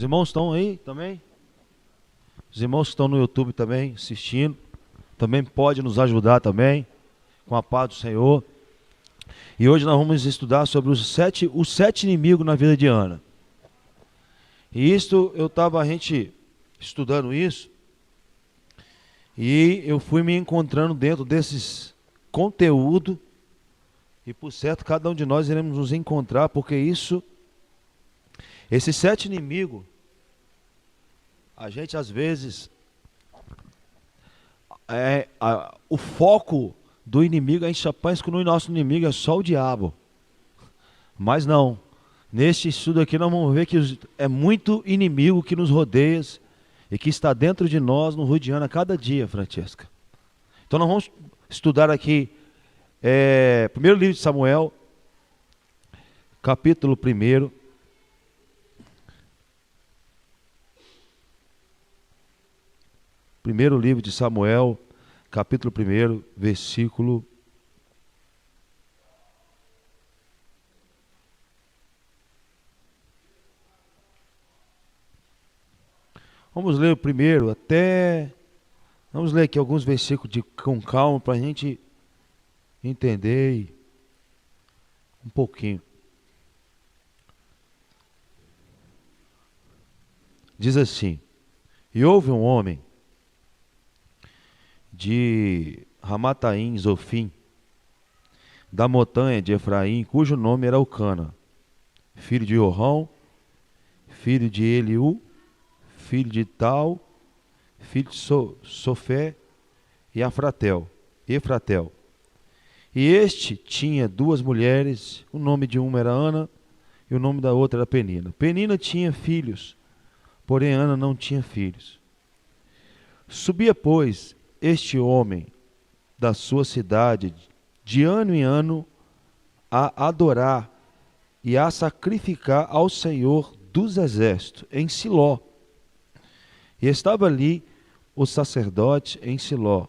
irmãos estão aí também? Os irmãos que estão no YouTube também assistindo, também pode nos ajudar também, com a paz do Senhor. E hoje nós vamos estudar sobre os sete inimigos na vida de Ana. E isto, a gente estudando isso, e eu fui me encontrando dentro desses conteúdos, e por certo cada um de nós iremos nos encontrar, porque esses sete inimigos, a gente às vezes, o foco do inimigo, a gente já pensa que o nosso inimigo é só o diabo, mas não. Neste estudo aqui nós vamos ver que é muito inimigo que nos rodeia e que está dentro de nós, nos rodeando a cada dia, Francesca. Então nós vamos estudar aqui, primeiro livro de Samuel, capítulo 1. Primeiro livro de Samuel, capítulo 1, versículo... Vamos ler o primeiro vamos ler aqui alguns versículos com calma para a gente entender um pouquinho. Diz assim: e houve um homem de Ramataim, Zofim, da montanha de Efraim, cujo nome era Eucana, filho de Jorrão, filho de Eliú, filho de Tal, filho de Sofé e Efratel. E este tinha duas mulheres, o nome de uma era Ana e o nome da outra era Penina. Penina tinha filhos, porém Ana não tinha filhos. Subia, pois, este homem da sua cidade de ano em ano a adorar e a sacrificar ao Senhor dos exércitos em Siló. E estava ali o sacerdote em Siló.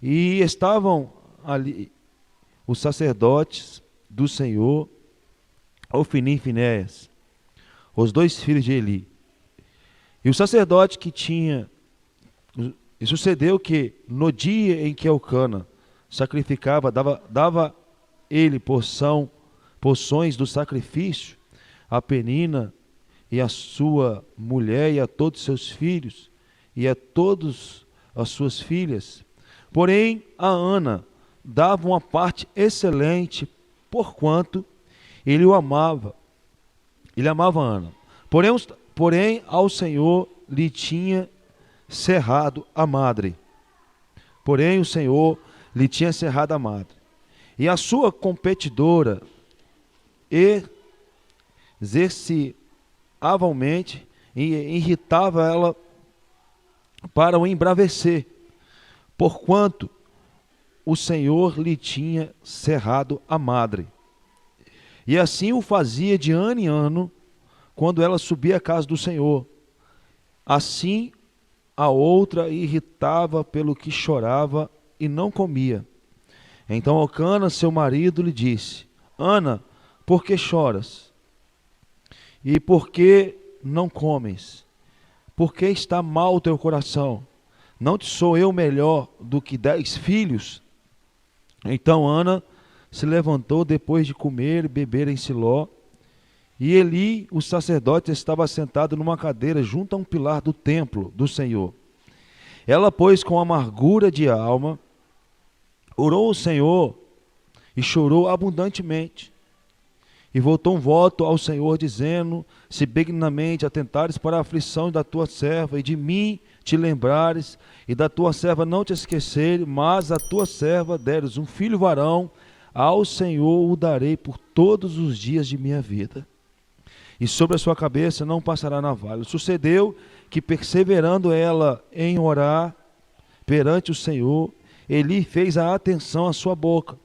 E estavam ali os sacerdotes do Senhor, Ofni e Finéias, os dois filhos de Eli. E o sacerdote que tinha... E sucedeu que no dia em que Eucana sacrificava, dava ele porções do sacrifício a Penina e a sua mulher e a todos seus filhos e a todas as suas filhas. Porém a Ana dava uma parte excelente, porquanto ele o amava. Ele amava a Ana. Porém ao Senhor lhe tinha cerrado a madre. Porém o Senhor lhe tinha cerrado a madre. E a sua competidora exerciavelmente e irritava ela para o embravecer, porquanto o Senhor lhe tinha cerrado a madre. E assim o fazia de ano em ano, quando ela subia à casa do Senhor. Assim a outra irritava pelo que chorava e não comia. Então Eucana, seu marido, lhe disse: Ana, por que choras? E por que não comes? Por que está mal o teu coração? Não te sou eu melhor do que 10 filhos? Então Ana se levantou depois de comer e beber em Siló. E Eli, o sacerdote, estava sentado numa cadeira junto a um pilar do templo do Senhor. Ela, pois, com amargura de alma, orou ao Senhor e chorou abundantemente. E voltou um voto ao Senhor, dizendo: se benignamente atentares para a aflição da tua serva, e de mim te lembrares, e da tua serva não te esqueceres, mas a tua serva deres um filho varão, ao Senhor o darei por todos os dias de minha vida. E sobre a sua cabeça não passará navalha. Sucedeu que, perseverando ela em orar perante o Senhor, Eli fez a atenção à sua boca,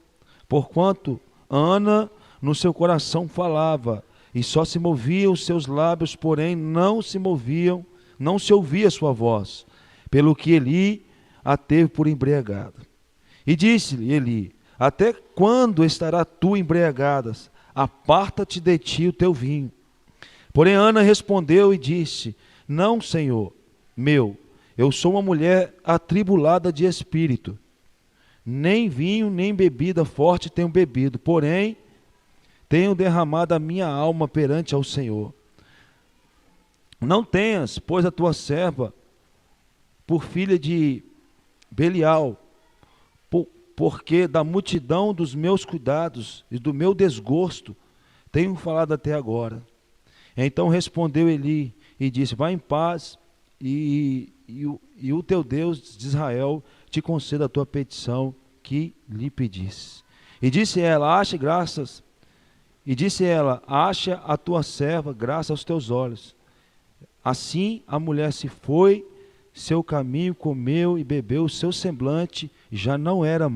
porquanto Ana no seu coração falava, e só se moviam os seus lábios, porém não se ouvia a sua voz, pelo que Eli a teve por embriagada. E disse-lhe Eli: até quando estará tu embriagada? Aparta-te de ti o teu vinho. Porém Ana respondeu e disse: não, Senhor meu, eu sou uma mulher atribulada de espírito. Nem vinho, nem bebida forte tenho bebido, porém tenho derramado a minha alma perante ao Senhor. Não tenhas, pois, a tua serva por filha de Belial, porque da multidão dos meus cuidados e do meu desgosto tenho falado até agora. Então respondeu Eli e disse: vai em paz, e o teu Deus de Israel te conceda a tua petição que lhe pedisse. E disse ela: acha a tua serva graça aos teus olhos. Assim a mulher se foi seu caminho, comeu e bebeu, o seu semblante já não era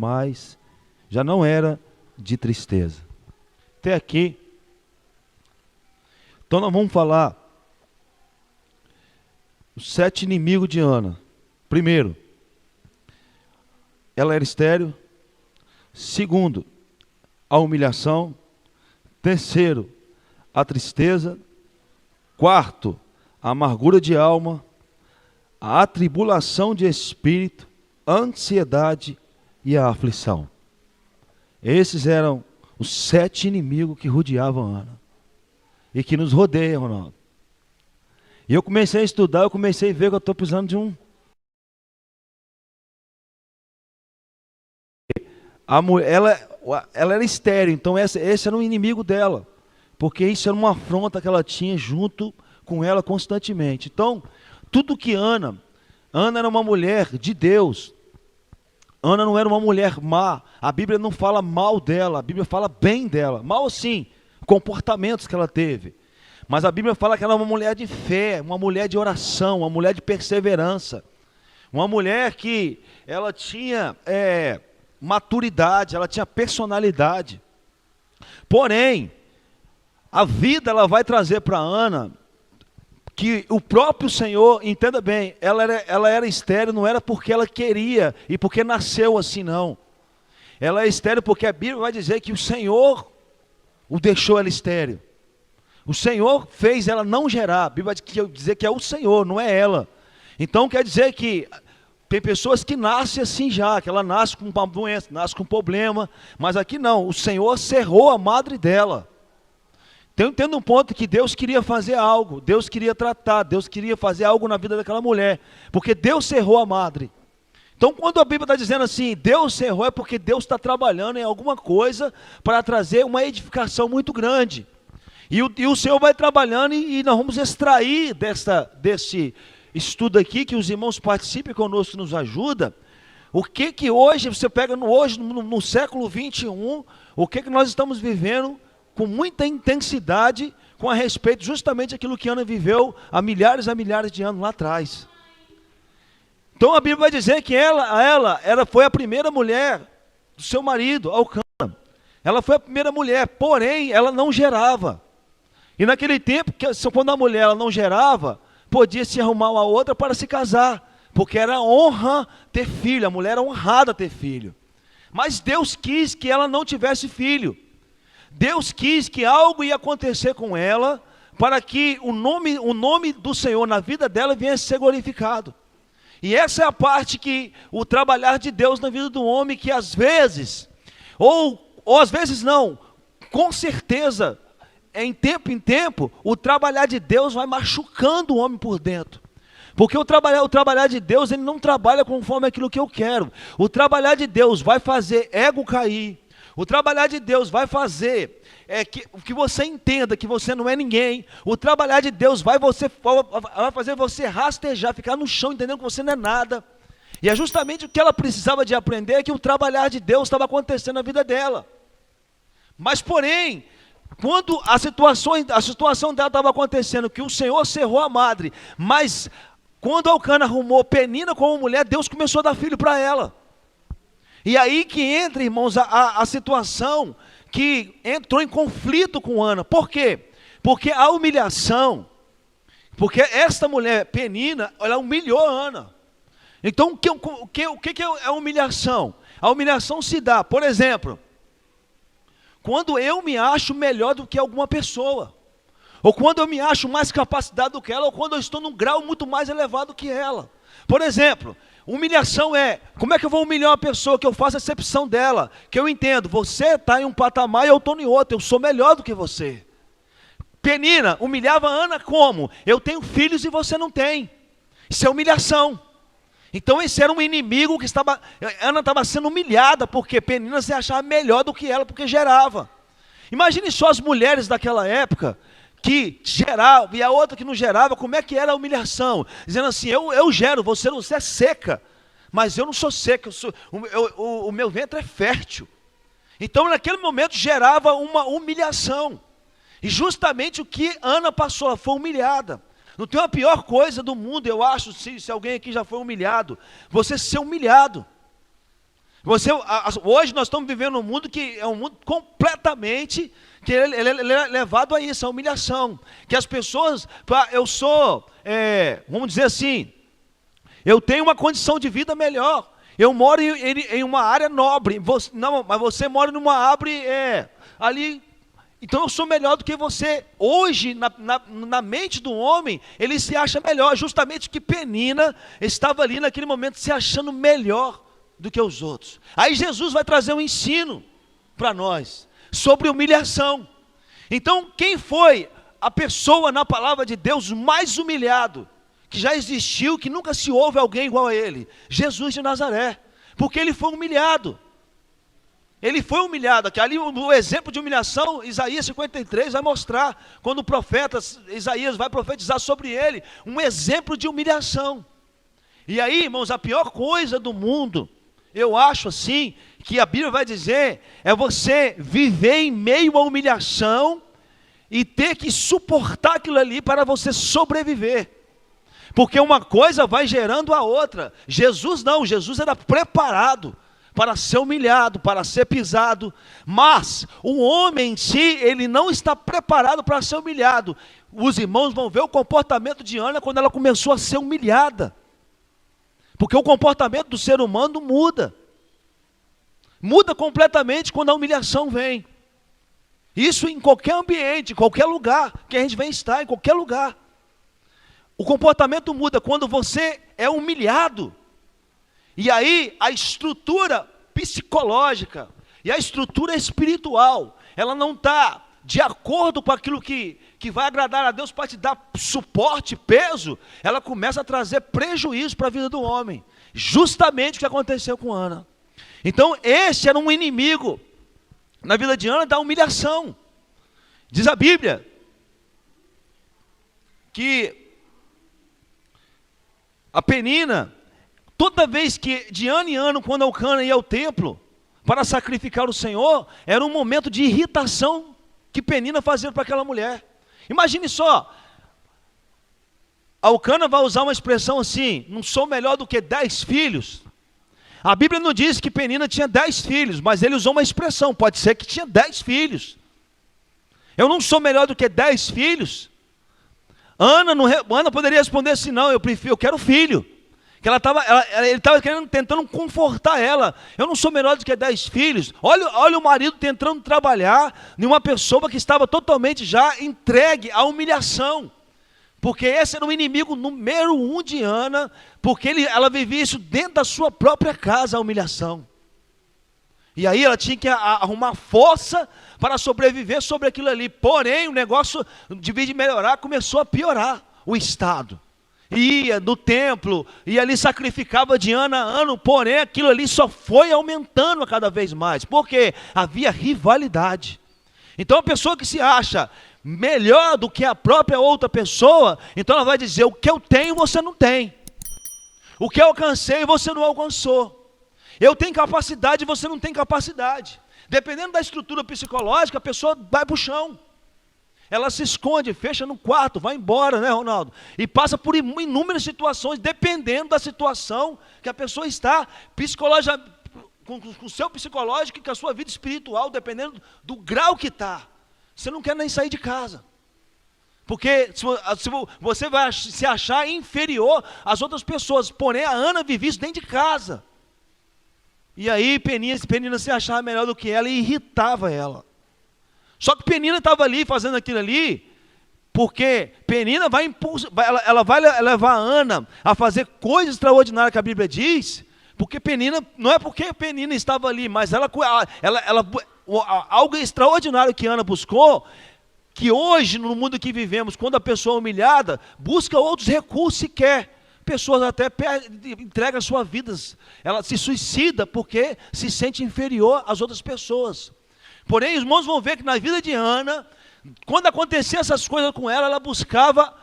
de tristeza. Até aqui. Então nós vamos falar os 7 inimigos de Ana. Primeiro, ela era estéril. Segundo, a humilhação. Terceiro, a tristeza. Quarto, a amargura de alma, a atribulação de espírito, a ansiedade e a aflição. Esses eram os 7 inimigos que rodeavam Ana e que nos rodeiam, Ronaldo. E eu comecei a estudar, eu comecei a ver que eu estou precisando de um. Ela era estéril, então esse era um inimigo dela, porque isso era uma afronta que ela tinha junto com ela constantemente. Então, tudo que Ana era uma mulher de Deus. Ana não era uma mulher má. A Bíblia não fala mal dela, a Bíblia fala bem dela. Mal sim, comportamentos que ela teve. Mas a Bíblia fala que ela é uma mulher de fé, uma mulher de oração, uma mulher de perseverança. Uma mulher que ela tinha maturidade, ela tinha personalidade. Porém, a vida ela vai trazer para Ana que o próprio Senhor, entenda bem, ela era estéril, não era porque ela queria e porque nasceu assim, não. Ela é estéril porque a Bíblia vai dizer que o Senhor o deixou ela estéril. O Senhor fez ela não gerar. A Bíblia vai dizer que é o Senhor, não é ela. Então quer dizer que tem pessoas que nascem assim já, que ela nasce com uma doença, nasce com um problema, mas aqui não, o Senhor cerrou a madre dela. Então entendo um ponto que Deus queria fazer algo, Deus queria tratar, Deus queria fazer algo na vida daquela mulher, porque Deus cerrou a madre. Então quando a Bíblia está dizendo assim, Deus cerrou, é porque Deus está trabalhando em alguma coisa para trazer uma edificação muito grande. E o Senhor vai trabalhando e nós vamos extrair desse estudo aqui, que os irmãos participem conosco, nos ajuda. O que hoje, você pega no século 21, o que nós estamos vivendo com muita intensidade com a respeito justamente daquilo que Ana viveu há milhares de anos lá atrás. Então a Bíblia vai dizer que ela foi a primeira mulher do seu marido, Elcana. Ela foi a primeira mulher, porém ela não gerava. E naquele tempo, quando a mulher ela não gerava, podia se arrumar uma outra para se casar, porque era honra ter filho, a mulher era honrada ter filho. Mas Deus quis que ela não tivesse filho. Deus quis que algo ia acontecer com ela, para que o nome do Senhor na vida dela viesse a ser glorificado. E essa é a parte que o trabalhar de Deus na vida do homem, que às vezes, ou às vezes não, com certeza, em tempo, o trabalhar de Deus vai machucando o homem por dentro. Porque o trabalhar de Deus, ele não trabalha conforme aquilo que eu quero. O trabalhar de Deus vai fazer ego cair. O trabalhar de Deus vai fazer que você entenda que você não é ninguém. O trabalhar de Deus vai fazer você rastejar, ficar no chão, entendendo que você não é nada. E é justamente o que ela precisava de aprender, que o trabalhar de Deus estava acontecendo na vida dela. Mas porém, quando a situação dela estava acontecendo, que o Senhor cerrou a madre, mas quando Elcana arrumou Penina como mulher, Deus começou a dar filho para ela. E aí que entra, irmãos, a situação que entrou em conflito com Ana. Por quê? Porque a humilhação, porque esta mulher Penina, ela humilhou Ana. Então o que é a humilhação? A humilhação se dá, por exemplo, quando eu me acho melhor do que alguma pessoa, ou quando eu me acho mais capacitado do que ela, ou quando eu estou num grau muito mais elevado que ela. Por exemplo, humilhação como é que eu vou humilhar uma pessoa que eu faço acepção dela, que eu entendo, você está em um patamar e eu estou em outro, eu sou melhor do que você. Penina humilhava Ana como? Eu tenho filhos e você não tem. Isso é humilhação. Então esse era um inimigo que Ana estava sendo humilhada, porque Penina se achava melhor do que ela, porque gerava. Imagine só as mulheres daquela época, que gerava, e a outra que não gerava, como é que era a humilhação? Dizendo assim, eu gero, você é seca, mas eu não sou seca, o meu ventre é fértil. Então naquele momento gerava uma humilhação. E justamente o que Ana passou, ela foi humilhada. Não tem uma pior coisa do mundo, eu acho, se alguém aqui já foi humilhado, você ser humilhado. Hoje nós estamos vivendo um mundo que é um mundo completamente, que ele é levado a isso, a humilhação. Que as pessoas, vamos dizer assim, eu tenho uma condição de vida melhor, eu moro em uma área nobre, mas você mora numa árvore ali. Então eu sou melhor do que você. Hoje, na mente do homem, ele se acha melhor. Justamente que Penina estava ali naquele momento se achando melhor do que os outros. Aí Jesus vai trazer um ensino para nós sobre humilhação. Então quem foi a pessoa na palavra de Deus mais humilhado que já existiu, que nunca se houve alguém igual a ele? Jesus de Nazaré. Porque ele foi humilhado. Ele foi humilhado, ali o exemplo de humilhação, Isaías 53 vai mostrar, quando o profeta Isaías vai profetizar sobre ele, um exemplo de humilhação. E aí, irmãos, a pior coisa do mundo, eu acho assim, que a Bíblia vai dizer, é você viver em meio à humilhação, e ter que suportar aquilo ali para você sobreviver. Porque uma coisa vai gerando a outra. Jesus não, Jesus era preparado para ser humilhado, para ser pisado, mas o homem em si, ele não está preparado para ser humilhado. Os irmãos vão ver o comportamento de Ana quando ela começou a ser humilhada, porque o comportamento do ser humano muda completamente quando a humilhação vem. Isso em qualquer ambiente, em qualquer lugar que a gente vem estar, em qualquer lugar. O comportamento muda quando você é humilhado. E aí a estrutura psicológica e a estrutura espiritual, ela não está de acordo com aquilo que vai agradar a Deus para te dar suporte, peso, ela começa a trazer prejuízo para a vida do homem. Justamente o que aconteceu com Ana. Então esse era um inimigo na vida de Ana da humilhação. Diz a Bíblia que a Penina, toda vez que de ano em ano, quando Elcana ia ao templo para sacrificar o Senhor, era um momento de irritação que Penina fazia para aquela mulher. Imagine só, Elcana vai usar uma expressão assim, não sou melhor do que 10 filhos. A Bíblia não diz que Penina tinha 10 filhos, mas ele usou uma expressão, pode ser que tinha 10 filhos. Eu não sou melhor do que 10 filhos. Ana poderia responder assim, não, eu quero filho. Que ele estava tentando confortar ela. Eu não sou melhor do que 10 filhos. Olha o marido tentando trabalhar em uma pessoa que estava totalmente já entregue à humilhação. Porque esse era o inimigo número 1 de Ana, porque ela vivia isso dentro da sua própria casa, a humilhação. E aí ela tinha que arrumar força para sobreviver sobre aquilo ali. Porém, o negócio, de vez de melhorar, começou a piorar o estado. Ia no templo, e ali sacrificava de ano a ano, porém aquilo ali só foi aumentando a cada vez mais, porque havia rivalidade. Então a pessoa que se acha melhor do que a própria outra pessoa, então ela vai dizer, o que eu tenho você não tem, o que eu alcancei você não alcançou, eu tenho capacidade e você não tem capacidade. Dependendo da estrutura psicológica, a pessoa vai para o chão. Ela se esconde, fecha no quarto, vai embora, né, Ronaldo? E passa por inúmeras situações, dependendo da situação que a pessoa está, com o seu psicológico e com a sua vida espiritual, dependendo do grau que está. Você não quer nem sair de casa. Porque se você vai se achar inferior às outras pessoas. Porém, a Ana vivia isso dentro de casa. E aí Penina se achava melhor do que ela e irritava ela. Só que Penina estava ali fazendo aquilo ali Porque Penina vai ela vai levar Ana a fazer coisas extraordinárias que a Bíblia diz, porque Penina, não é porque Penina estava ali, mas algo extraordinário que Ana buscou, que hoje, no mundo que vivemos, quando a pessoa é humilhada, busca outros recursos sequer. Pessoas até entregam suas vidas, ela se suicida porque se sente inferior às outras pessoas. Porém, os irmãos vão ver que na vida de Ana, quando acontecia essas coisas com ela, ela buscava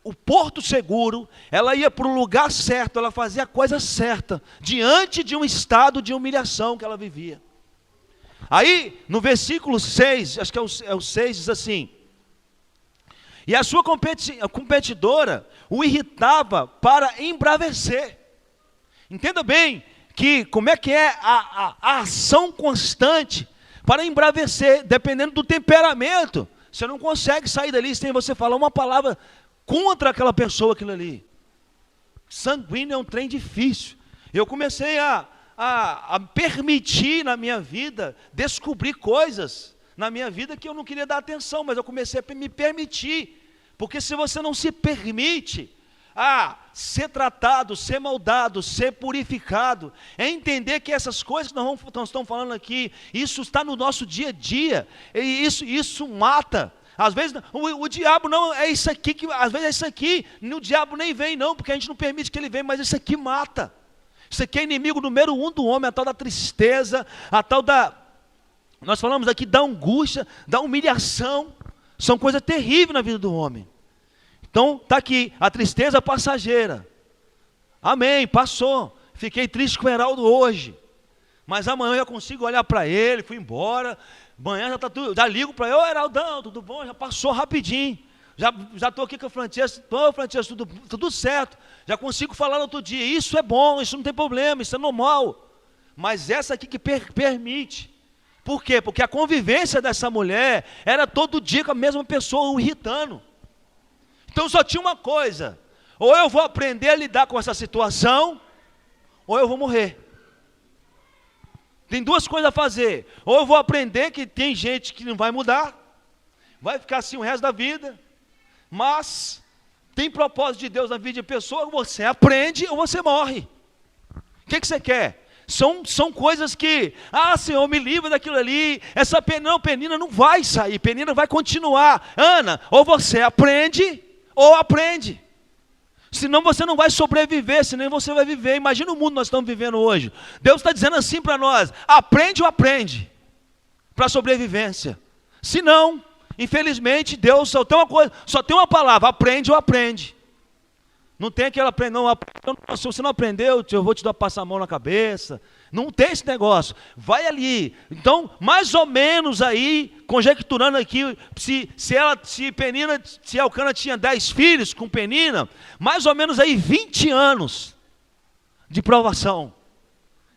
o porto seguro, ela ia para o lugar certo, ela fazia a coisa certa, diante de um estado de humilhação que ela vivia. Aí, no versículo 6, acho que é o 6, diz assim: e a sua competidora o irritava para embravecer. Entenda bem que como é que é a ação constante para embravecer, dependendo do temperamento. Você não consegue sair dali sem você falar uma palavra contra aquela pessoa, aquilo ali. Sanguíneo é um trem difícil. Eu comecei a permitir na minha vida, descobrir coisas na minha vida que eu não queria dar atenção, mas eu comecei a me permitir. Porque se você não se permite ser tratado, ser moldado, ser purificado, é entender que essas coisas que nós estamos falando aqui, isso está no nosso dia a dia, e isso mata. Às vezes o diabo não é isso aqui, às vezes é isso aqui, o diabo nem vem não, porque a gente não permite que ele venha, mas isso aqui mata. Isso aqui é inimigo número 1 do homem, a tal da tristeza, a tal nós falamos aqui da angústia, da humilhação, são coisas terríveis na vida do homem. Então, está aqui, a tristeza passageira. Amém, passou. Fiquei triste com o Heraldo hoje. Mas amanhã eu já consigo olhar para ele, fui embora. Amanhã já está tudo, já ligo para ele: ô Heraldão, tudo bom? Já passou rapidinho. Já estou aqui com a Francesca, tudo certo. Já consigo falar no outro dia. Isso é bom, isso não tem problema, isso é normal. Mas essa aqui que permite. Por quê? Porque a convivência dessa mulher era todo dia com a mesma pessoa o irritando. Então só tinha uma coisa: ou eu vou aprender a lidar com essa situação, ou eu vou morrer. Tem duas coisas a fazer: ou eu vou aprender que tem gente que não vai mudar, vai ficar assim o resto da vida, mas tem propósito de Deus na vida de pessoa, você aprende ou você morre. O que você quer? São coisas que, Senhor, me livra daquilo ali, essa Penina não vai sair, Penina vai continuar. Ana, ou você aprende, ou aprende. Senão você não vai sobreviver, senão você vai viver. Imagina o mundo que nós estamos vivendo hoje. Deus está dizendo assim para nós: aprende ou aprende, para a sobrevivência. Se não, infelizmente, Deus só tem uma coisa, só tem uma palavra: aprende ou aprende. Não tem aquela, se você não aprendeu, eu vou te passar a mão na cabeça. Não tem esse negócio. Vai ali. Então, mais ou menos aí, conjecturando aqui, se Elcana tinha 10 filhos com Penina, mais ou menos aí 20 anos de provação.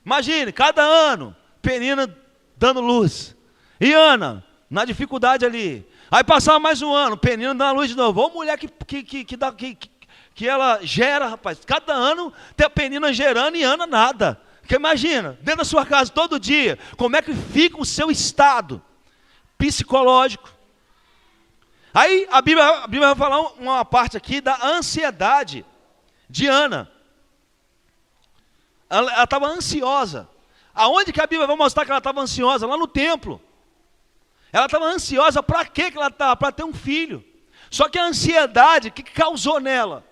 Imagine, cada ano, Penina dando luz. E Ana, na dificuldade ali. Aí passava mais um ano, Penina dando luz de novo. Ô mulher que ela gera, rapaz, cada ano tem a Penina gerando e Ana nada. Porque imagina, dentro da sua casa todo dia, como é que fica o seu estado psicológico. Aí a Bíblia vai falar uma parte aqui da ansiedade de Ana. Ela estava ansiosa. Aonde que a Bíblia vai mostrar que ela estava ansiosa? Lá no templo. Ela estava ansiosa para quê que ela estava? Para ter um filho. Só que a ansiedade, o que causou nela?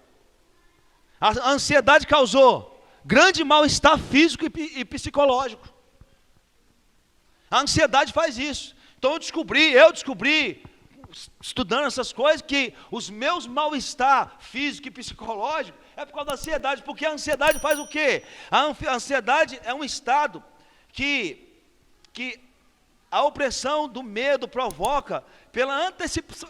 A ansiedade causou grande mal-estar físico e psicológico. A ansiedade faz isso. Então eu descobri, estudando essas coisas, que os meus mal-estar físico e psicológico é por causa da ansiedade. Porque a ansiedade faz o quê? A ansiedade é um estado que a opressão do medo provoca pela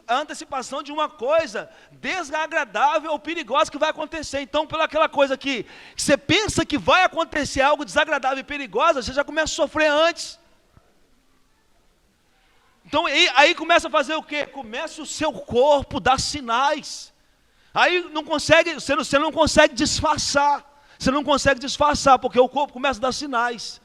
antecipação de uma coisa desagradável ou perigosa que vai acontecer. Então, pela aquela coisa que você pensa que vai acontecer algo desagradável e perigosa, você já começa a sofrer antes. Então, aí começa a fazer o quê? Começa o seu corpo a dar sinais. Aí você não consegue disfarçar. Você não consegue disfarçar, porque o corpo começa a dar sinais.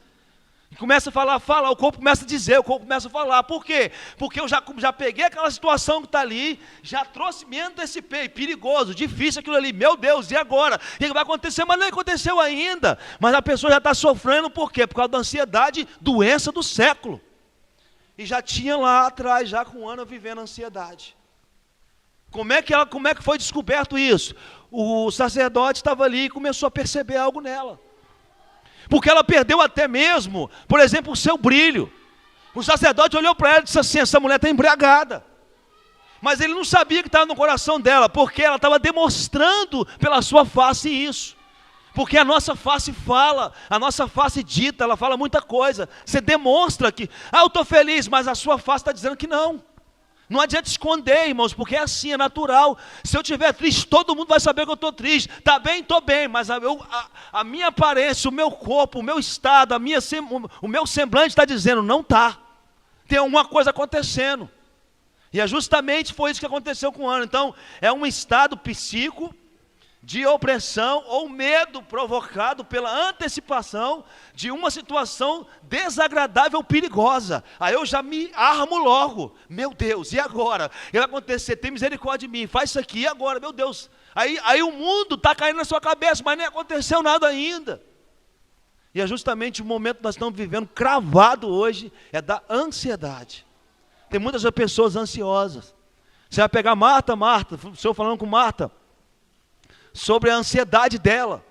Começa a falar, o corpo começa a dizer, o corpo começa a falar. Por quê? Porque eu já peguei aquela situação que está ali, já trouxe, me antecipei, perigoso, difícil aquilo ali, meu Deus, e agora? O que vai acontecer? Mas não aconteceu ainda. Mas a pessoa já está sofrendo, por quê? Por causa da ansiedade, doença do século. E já tinha lá atrás, já com Ana vivendo ansiedade. Como é que foi descoberto isso? O sacerdote estava ali e começou a perceber algo nela. Porque ela perdeu até mesmo, por exemplo, o seu brilho. O sacerdote olhou para ela e disse assim: essa mulher está embriagada. Mas ele não sabia que estava no coração dela, porque ela estava demonstrando pela sua face isso. Porque a nossa face fala, a nossa face dita, ela fala muita coisa. Você demonstra que, eu estou feliz, mas a sua face está dizendo que não. Não adianta esconder, irmãos, porque é assim, é natural. Se eu estiver triste, todo mundo vai saber que eu estou triste. Está bem, estou bem, mas a minha aparência, o meu corpo, o meu estado, o meu semblante está dizendo, não está. Tem alguma coisa acontecendo. E é justamente foi isso que aconteceu com Ana. Então, é um estado psíquico de opressão ou medo provocado pela antecipação de uma situação desagradável, perigosa. Aí eu já me armo logo, meu Deus, e agora? Vai acontecer, tem misericórdia de mim, faz isso aqui, e agora, meu Deus? Aí o mundo está caindo na sua cabeça, mas nem aconteceu nada ainda. E é justamente o momento que nós estamos vivendo, cravado hoje, é da ansiedade. Tem muitas pessoas ansiosas. Você vai pegar Marta, o senhor falando com Marta, sobre a ansiedade dela.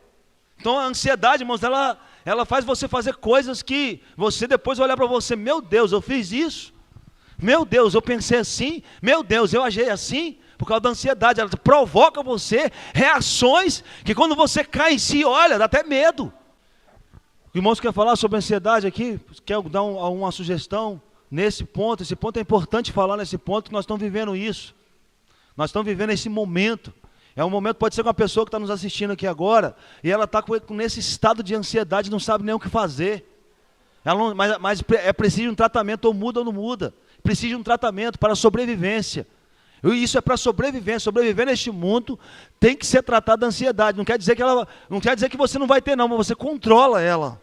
Então a ansiedade, irmãos, ela faz você fazer coisas que você depois olhar para você, meu Deus, eu fiz isso, meu Deus, eu pensei assim, meu Deus, eu agi assim, por causa da ansiedade. Ela provoca você reações que quando você cai em si, olha, dá até medo. O irmão quer falar sobre ansiedade aqui, quer dar uma sugestão nesse ponto. Esse ponto é importante falar nesse ponto, que nós estamos vivendo isso, nós estamos vivendo esse momento. É um momento, pode ser com uma pessoa que está nos assistindo aqui agora, e ela está nesse estado de ansiedade, não sabe nem o que fazer. Mas é preciso um tratamento, ou muda ou não muda. Precisa de um tratamento para a sobrevivência. E isso é para sobrevivência. Sobreviver neste mundo tem que ser tratado da ansiedade. Não quer dizer que você não vai ter, não, mas você controla ela.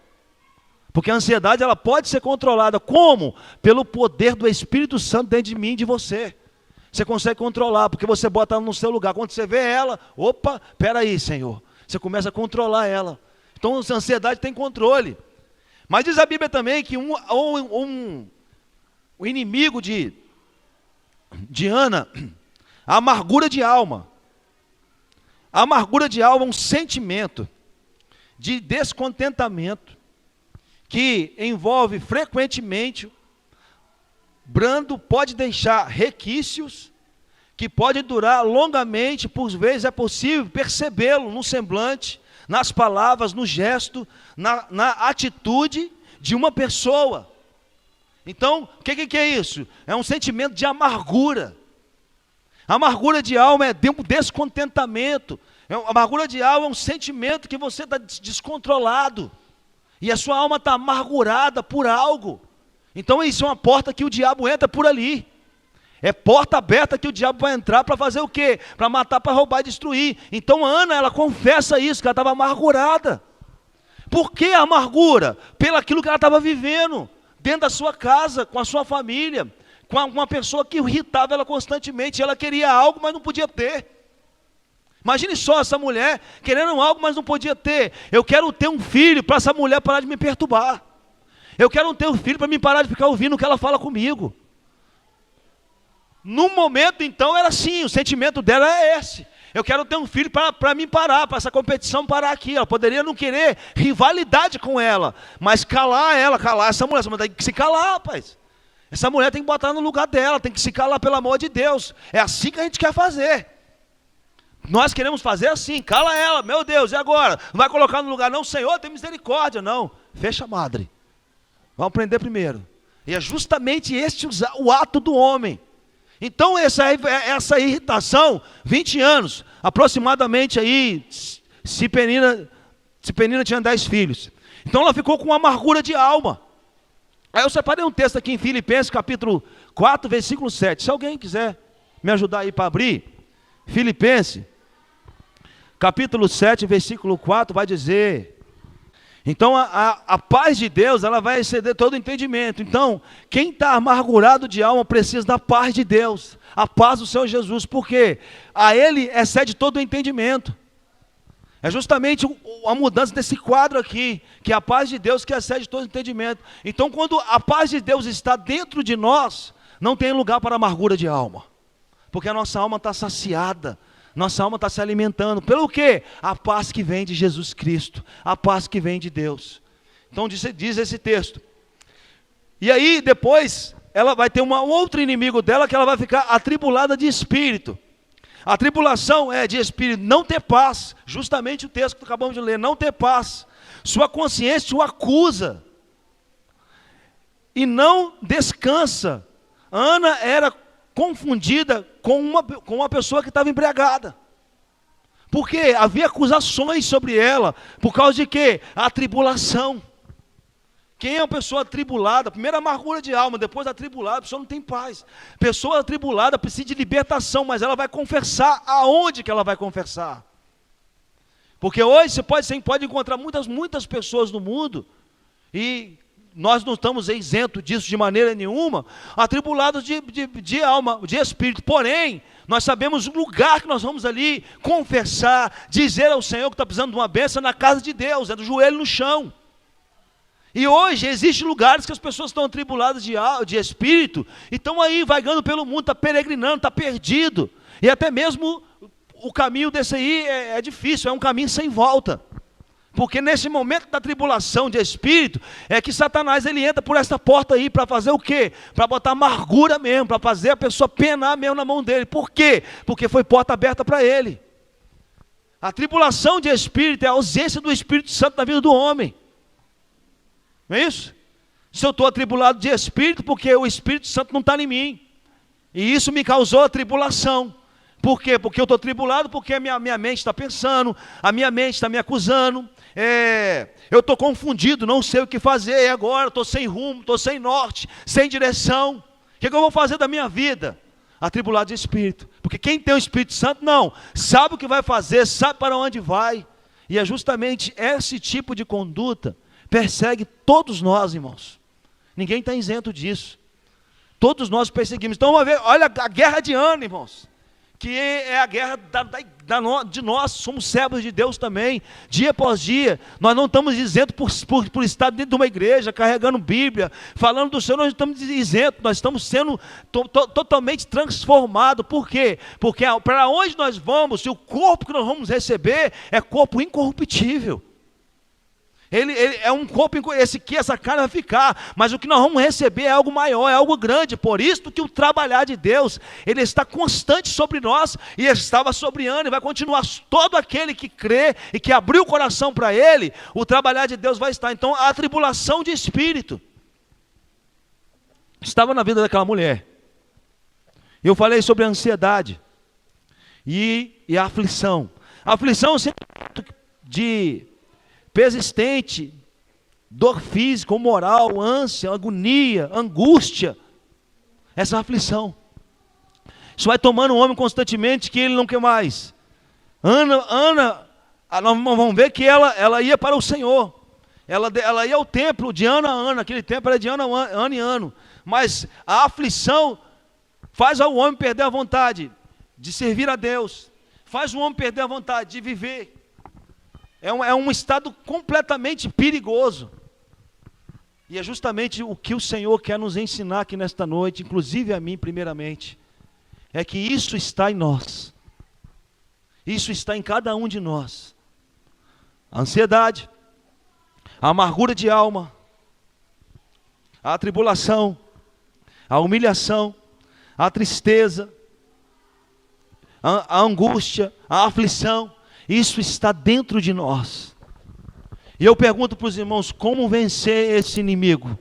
Porque a ansiedade, ela pode ser controlada. Como? Pelo poder do Espírito Santo dentro de mim e de você. Você consegue controlar, porque você bota ela no seu lugar. Quando você vê ela, opa, peraí, Senhor. Você começa a controlar ela. Então a ansiedade tem controle. Mas diz a Bíblia também que o inimigo de Ana, a amargura de alma. A amargura de alma é um sentimento de descontentamento que envolve frequentemente brando, pode deixar requisitos que podem durar longamente. Por vezes é possível percebê-lo no semblante, nas palavras, no gesto, na atitude de uma pessoa. Então, o que é isso? É um sentimento de amargura. A amargura de alma é um descontentamento. A amargura de alma é um sentimento que você está descontrolado. E a sua alma está amargurada por algo. Então isso é uma porta que o diabo entra por ali. É porta aberta que o diabo vai entrar para fazer o quê? Para matar, para roubar e destruir. Então Ana, ela confessa isso, que ela estava amargurada. Por que a amargura? Pelo aquilo que ela estava vivendo, dentro da sua casa, com a sua família, com uma pessoa que irritava ela constantemente. Ela queria algo, mas não podia ter. Imagine só essa mulher querendo algo, mas não podia ter. Eu quero ter um filho para essa mulher parar de me perturbar. Eu quero ter um filho para me parar de ficar ouvindo o que ela fala comigo. No momento, então, era assim, o sentimento dela é esse. Eu quero ter um filho para me parar, para essa competição parar aqui. Ela poderia não querer rivalidade com ela, mas calar essa mulher. Essa mulher tem que se calar, rapaz. Essa mulher tem que botar no lugar dela, tem que se calar, pelo amor de Deus. É assim que a gente quer fazer. Nós queremos fazer assim, cala ela, meu Deus, e agora? Não vai colocar no lugar, não, Senhor, tem misericórdia, não. Fecha a madre. Vamos aprender primeiro. E é justamente este o ato do homem. Então essa irritação, 20 anos, aproximadamente aí, se Penina tinha 10 filhos. Então ela ficou com uma amargura de alma. Aí eu separei um texto aqui em Filipenses, capítulo 4, versículo 7. Se alguém quiser me ajudar aí para abrir, Filipenses, capítulo 7, versículo 4, vai dizer Então a paz de Deus, ela vai exceder todo o entendimento. Então, quem está amargurado de alma precisa da paz de Deus, a paz do Senhor Jesus, porque a Ele excede todo o entendimento. É justamente a mudança desse quadro aqui, que é a paz de Deus que excede todo o entendimento. Então, quando a paz de Deus está dentro de nós, não tem lugar para amargura de alma, porque a nossa alma está saciada, nossa alma está se alimentando. Pelo quê? A paz que vem de Jesus Cristo, a paz que vem de Deus. Então diz esse texto. E aí depois, ela vai ter um outro inimigo dela, que ela vai ficar atribulada de espírito. A tribulação é de espírito, não ter paz, justamente o texto que acabamos de ler, não ter paz. Sua consciência o acusa, e não descansa. Ana era confundida com uma pessoa que estava embriagada, porque havia acusações sobre ela, por causa de quê? A tribulação. Quem é uma pessoa atribulada? Primeiro a amargura de alma, depois a atribulada, a pessoa não tem paz. Pessoa atribulada precisa de libertação, mas ela vai confessar aonde que ela vai confessar? Porque hoje você pode encontrar muitas pessoas no mundo, e nós não estamos isentos disso de maneira nenhuma, atribulados de alma, de espírito. Porém, nós sabemos o lugar que nós vamos ali confessar, dizer ao Senhor que está precisando de uma bênção na casa de Deus, é do joelho no chão. E hoje existem lugares que as pessoas estão atribuladas de espírito, e estão aí vagando pelo mundo, está peregrinando, está perdido, e até mesmo o caminho desse aí é difícil, é um caminho sem volta, porque nesse momento da tribulação de espírito, é que Satanás ele entra por essa porta aí, para fazer o quê? Para botar amargura mesmo, para fazer a pessoa penar mesmo na mão dele. Por quê? Porque foi porta aberta para ele. A tribulação de espírito é a ausência do Espírito Santo na vida do homem. Não é isso? Se eu estou atribulado de espírito, porque o Espírito Santo não está em mim, e isso me causou a tribulação. Por quê? Porque eu estou tribulado, porque a minha mente está pensando, a minha mente está me acusando, eu estou confundido, não sei o que fazer, e agora estou sem rumo, estou sem norte, sem direção. O que eu vou fazer da minha vida? Atribulado de espírito. Porque quem tem o Espírito Santo, não, sabe o que vai fazer, sabe para onde vai. E é justamente esse tipo de conduta persegue todos nós, irmãos. Ninguém está isento disso. Todos nós perseguimos. Então, olha a guerra de Ana, irmãos, que é a guerra de nós, somos servos de Deus também, dia após dia. Nós não estamos isentos por estar dentro de uma igreja, carregando Bíblia, falando do Senhor, nós não estamos isentos, nós estamos sendo totalmente transformados. Por quê? Porque para onde nós vamos, se o corpo que nós vamos receber é corpo incorruptível. Ele é um corpo, essa carne vai ficar, mas o que nós vamos receber é algo maior, é algo grande. Por isso que o trabalhar de Deus, ele está constante sobre nós, e estava sobre Ana, e vai continuar. Todo aquele que crê e que abriu o coração para ele, o trabalhar de Deus vai estar. Então a tribulação de espírito estava na vida daquela mulher. Eu falei sobre a ansiedade e a aflição. A aflição é um sentimento de persistente, dor física ou moral, ânsia, agonia, angústia. Essa é a aflição. Isso vai tomando o homem constantemente, que ele não quer mais. Ana, nós vamos ver que ela ia para o Senhor. Ela ia ao templo de ano a ano. Aquele templo era de ano em ano. Mas a aflição faz o homem perder a vontade de servir a Deus. Faz o homem perder a vontade de viver. É um estado completamente perigoso. E é justamente o que o Senhor quer nos ensinar aqui nesta noite, inclusive a mim primeiramente, é que isso está em nós. Isso está em cada um de nós. A ansiedade, a amargura de alma, a tribulação, a humilhação, a tristeza, a angústia, a aflição. Isso está dentro de nós. E eu pergunto para os irmãos, como vencer esse inimigo?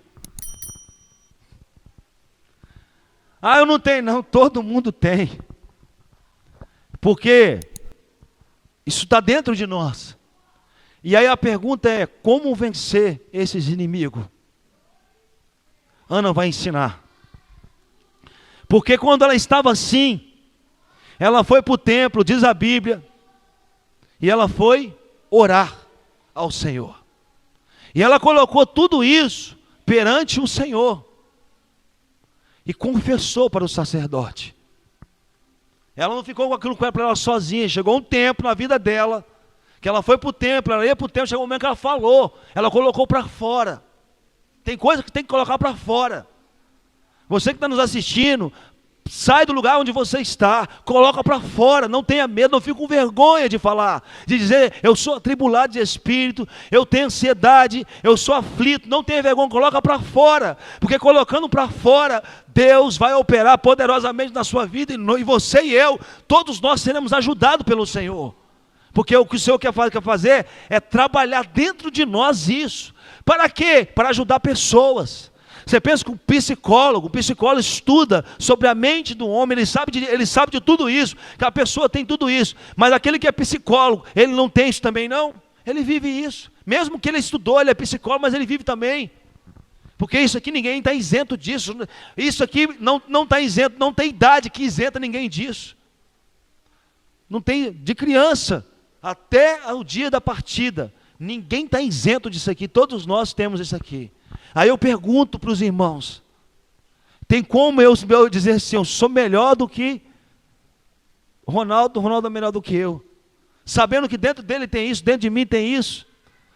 Eu não tenho, não, todo mundo tem. Porque isso está dentro de nós. E aí a pergunta é, como vencer esses inimigos? Ana vai ensinar. Porque quando ela estava assim, ela foi para o templo, diz a Bíblia, e ela foi orar ao Senhor. E ela colocou tudo isso perante o Senhor e confessou para o sacerdote. Ela não ficou com aquilo para ela sozinha. Chegou um tempo na vida dela que ela foi para o templo, ela ia para o templo, chegou um momento que ela falou, ela colocou para fora. Tem coisa que tem que colocar para fora. Você que está nos assistindo, sai do lugar onde você está, coloca para fora, não tenha medo, não fique com vergonha de falar, de dizer, eu sou atribulado de espírito, eu tenho ansiedade, eu sou aflito, não tenha vergonha, coloca para fora, porque colocando para fora, Deus vai operar poderosamente na sua vida, e você e eu, todos nós seremos ajudados pelo Senhor, porque o que o Senhor quer fazer é trabalhar dentro de nós isso. Para quê? Para ajudar pessoas. Você pensa que o psicólogo estuda sobre a mente do homem, ele sabe de tudo isso, que a pessoa tem tudo isso, mas aquele que é psicólogo, ele não tem isso também não? Ele vive isso, mesmo que ele estudou, ele é psicólogo, mas ele vive também, porque isso aqui ninguém está isento disso, isso aqui não está isento, não tem idade que isenta ninguém disso, não tem, de criança até o dia da partida, ninguém está isento disso aqui, todos nós temos isso aqui. Aí eu pergunto para os irmãos, tem como eu dizer assim, eu sou melhor do que Ronaldo é melhor do que eu, sabendo que dentro dele tem isso, dentro de mim tem isso,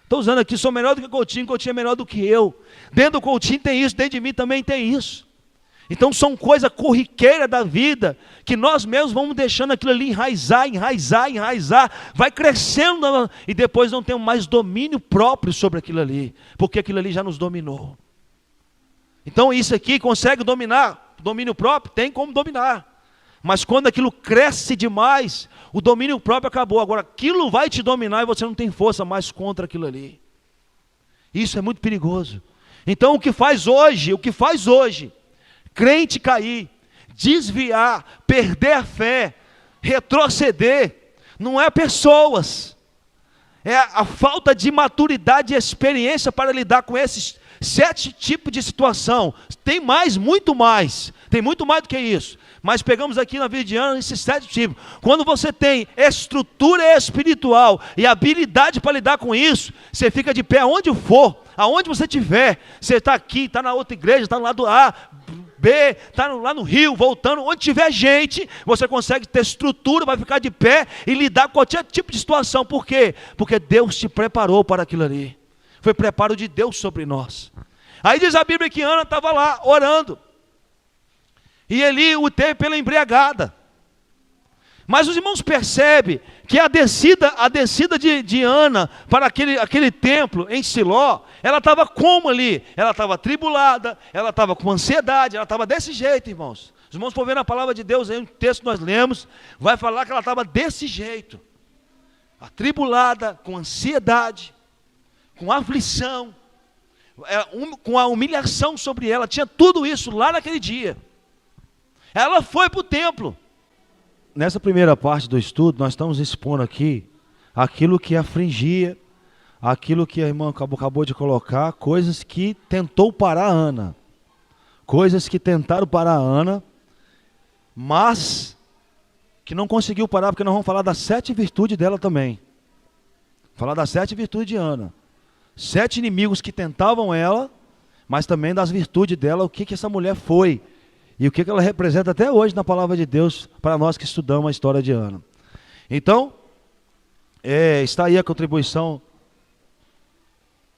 estou usando aqui, sou melhor do que Coutinho é melhor do que eu, dentro do Coutinho tem isso, dentro de mim também tem isso. Então são coisas corriqueiras da vida, que nós mesmos vamos deixando aquilo ali enraizar, vai crescendo, e depois não temos mais domínio próprio sobre aquilo ali, porque aquilo ali já nos dominou. Então isso aqui consegue dominar, domínio próprio, tem como dominar, mas quando aquilo cresce demais, o domínio próprio acabou, agora aquilo vai te dominar e você não tem força mais contra aquilo ali. Isso é muito perigoso. Então o que faz hoje, crente cair, desviar, perder a fé, retroceder, não é pessoas, é a falta de maturidade e experiência para lidar com esses 7 tipos de situação. Tem muito mais do que isso, mas pegamos aqui na vida de Ana esses 7 tipos. Quando você tem estrutura espiritual e habilidade para lidar com isso, você fica de pé aonde for, aonde você estiver, você está aqui, está na outra igreja, está no lado A, B, está lá no Rio, voltando, onde tiver gente, você consegue ter estrutura, vai ficar de pé e lidar com qualquer tipo de situação. Por quê? Porque Deus te preparou para aquilo ali, foi preparo de Deus sobre nós. Aí diz a Bíblia que Ana estava lá orando, e Eli o teve pela embriagada. Mas os irmãos percebem que a descida de Ana para aquele templo em Siló, ela estava como ali? Ela estava atribulada, ela estava com ansiedade, ela estava desse jeito, irmãos. Os irmãos estão vendo a palavra de Deus aí, um texto que nós lemos, vai falar que ela estava desse jeito. Atribulada, com ansiedade, com aflição, com a humilhação sobre ela, tinha tudo isso lá naquele dia. Ela foi para o templo. Nessa primeira parte do estudo, nós estamos expondo aqui aquilo que afligia, aquilo que a irmã acabou de colocar, coisas que tentou parar a Ana, coisas que tentaram parar a Ana, mas que não conseguiu parar, porque nós vamos falar das 7 virtudes dela também. Falar das 7 virtudes de Ana. 7 inimigos que tentavam ela, mas também das virtudes dela, o que essa mulher foi. E o que ela representa até hoje na palavra de Deus, para nós que estudamos a história de Ana. Então, está aí a contribuição.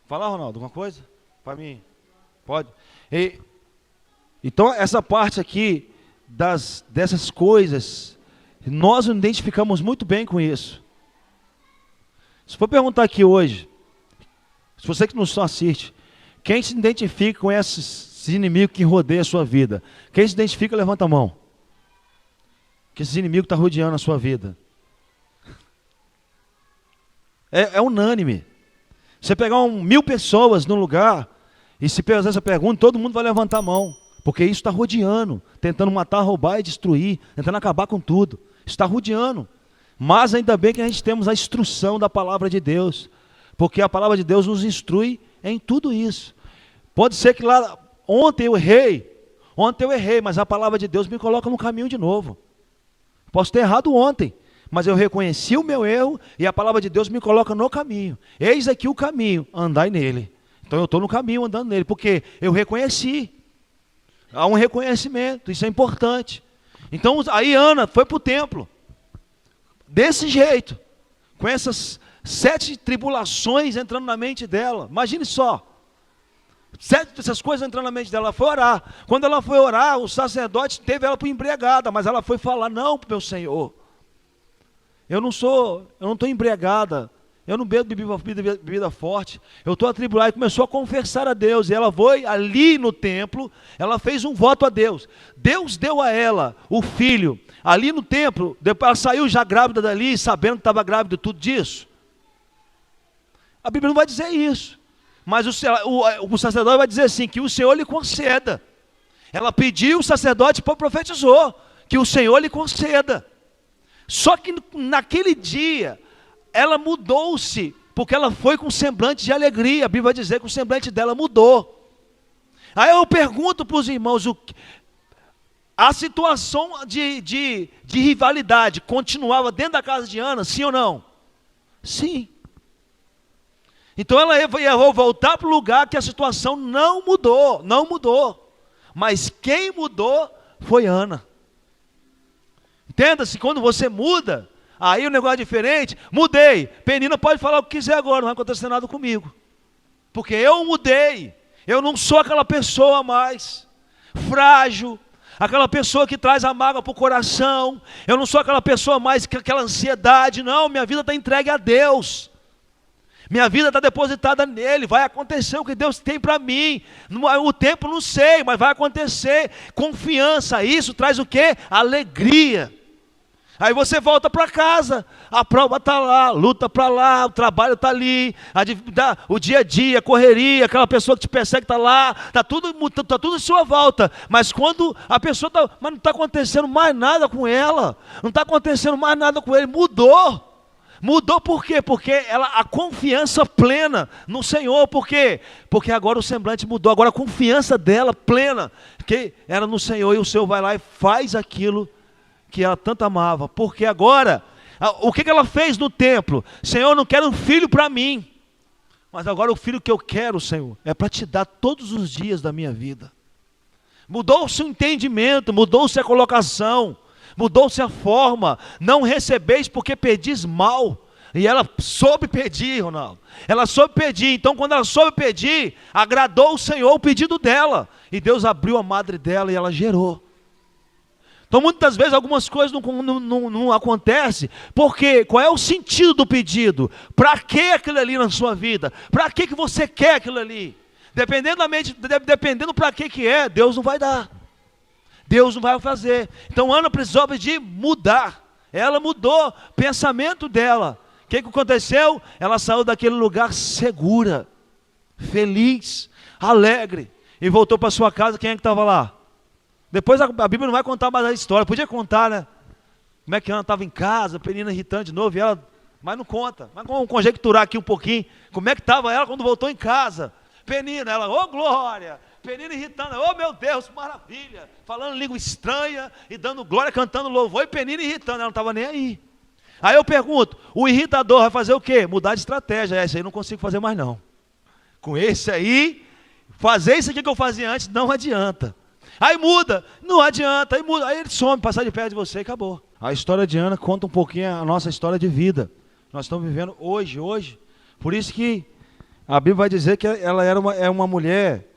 Fala, Ronaldo, alguma coisa? Para mim? Pode? Então, essa parte aqui, dessas coisas, nós nos identificamos muito bem com isso. Se for perguntar aqui hoje, se você que nos assiste, quem se identifica com esses inimigos que rodeiam a sua vida? Quem se identifica, levanta a mão. Que esses inimigos estão rodeando a sua vida. É unânime. Você pegar 1000 pessoas num lugar, e se fazer essa pergunta, todo mundo vai levantar a mão. Porque isso está rodeando, tentando matar, roubar e destruir, tentando acabar com tudo. Está rodeando. Mas ainda bem que a gente temos a instrução da palavra de Deus. Porque a palavra de Deus nos instrui em tudo isso. Pode ser que lá, ontem eu errei, mas a palavra de Deus me coloca no caminho de novo. Posso ter errado ontem, mas eu reconheci o meu erro e a palavra de Deus me coloca no caminho. Eis aqui o caminho, andai nele. Então eu estou no caminho andando nele, porque eu reconheci. Há um reconhecimento, isso é importante. Então aí Ana foi para o templo, desse jeito, com essas 7 tribulações entrando na mente dela. Imagine só, 7 dessas coisas entrando na mente dela. Ela foi orar. Quando ela foi orar, o sacerdote teve ela por embriagada, mas ela foi falar: não, meu Senhor, eu não estou embriagada, eu não bebo bebida forte, eu estou atribulada. E começou a confessar a Deus. E ela foi ali no templo, ela fez um voto a Deus. Deus deu a ela o filho ali no templo. Depois ela saiu já grávida dali, sabendo que estava grávida de tudo disso. A Bíblia não vai dizer isso, mas o sacerdote vai dizer assim: que o Senhor lhe conceda. Ela pediu, o sacerdote profetizou que o Senhor lhe conceda. Só que naquele dia ela mudou-se, porque ela foi com semblante de alegria. A Bíblia vai dizer que o semblante dela mudou. Aí eu pergunto para os irmãos: a situação de rivalidade continuava dentro da casa de Ana, sim ou não? Sim. Então ela ia voltar para o lugar que a situação não mudou. Mas quem mudou foi Ana. Entenda-se, quando você muda, aí o negócio é diferente. Mudei, Penina pode falar o que quiser agora, não vai acontecer nada comigo. Porque eu mudei, eu não sou aquela pessoa mais frágil, aquela pessoa que traz a mágoa para o coração. Eu não sou aquela pessoa mais com aquela ansiedade, não, minha vida está entregue a Deus. Minha vida está depositada nele, vai acontecer o que Deus tem para mim. O tempo não sei, mas vai acontecer. Confiança, isso traz o quê? Alegria. Aí você volta para casa, a prova está lá, luta para lá, o trabalho está ali, o dia a dia, a correria, aquela pessoa que te persegue está lá, está tudo à sua volta. Mas quando a pessoa mas não está acontecendo mais nada com ela, não está acontecendo mais nada com ele, mudou. Mudou por quê? Porque a confiança plena no Senhor. Por quê? Porque agora o semblante mudou. Agora a confiança dela plena, que era no Senhor. E o Senhor vai lá e faz aquilo que ela tanto amava. Porque agora, o que ela fez no templo? Senhor, eu não quero um filho para mim. Mas agora o filho que eu quero, Senhor, é para te dar todos os dias da minha vida. Mudou-se o entendimento, mudou-se a colocação. Mudou-se a forma. Não recebeis porque pedis mal. E ela soube pedir, Ronaldo. Ela soube pedir. Então quando ela soube pedir, agradou o Senhor o pedido dela. E Deus abriu a madre dela e ela gerou. Então muitas vezes algumas coisas não acontecem. Porque qual é o sentido do pedido? Para que aquilo ali na sua vida? Para que você quer aquilo ali? Dependendo para que é, Deus não vai dar. Deus não vai fazer. Então Ana precisava de mudar. Ela mudou o pensamento dela. O que aconteceu? Ela saiu daquele lugar segura, feliz, alegre, e voltou para sua casa. Quem é que estava lá? Depois a Bíblia não vai contar mais a história. Podia contar, né? Como é que Ana estava em casa, Penina irritando de novo, e ela, mas não conta. Mas vamos conjecturar aqui um pouquinho. Como é que estava ela quando voltou em casa? Penina, ela, ô glória! Penina irritando, oh meu Deus, maravilha, falando língua estranha e dando glória, cantando louvor, e Penina irritando, ela não estava nem aí. Aí eu pergunto, o irritador vai fazer o quê? Mudar de estratégia. Esse aí eu não consigo fazer mais não. Com esse aí, fazer isso aqui que eu fazia antes não adianta. Aí muda, não adianta, aí muda, aí ele some, passar de perto de você e acabou. A história de Ana conta um pouquinho a nossa história de vida. Nós estamos vivendo hoje. Por isso que a Bíblia vai dizer que ela era uma mulher.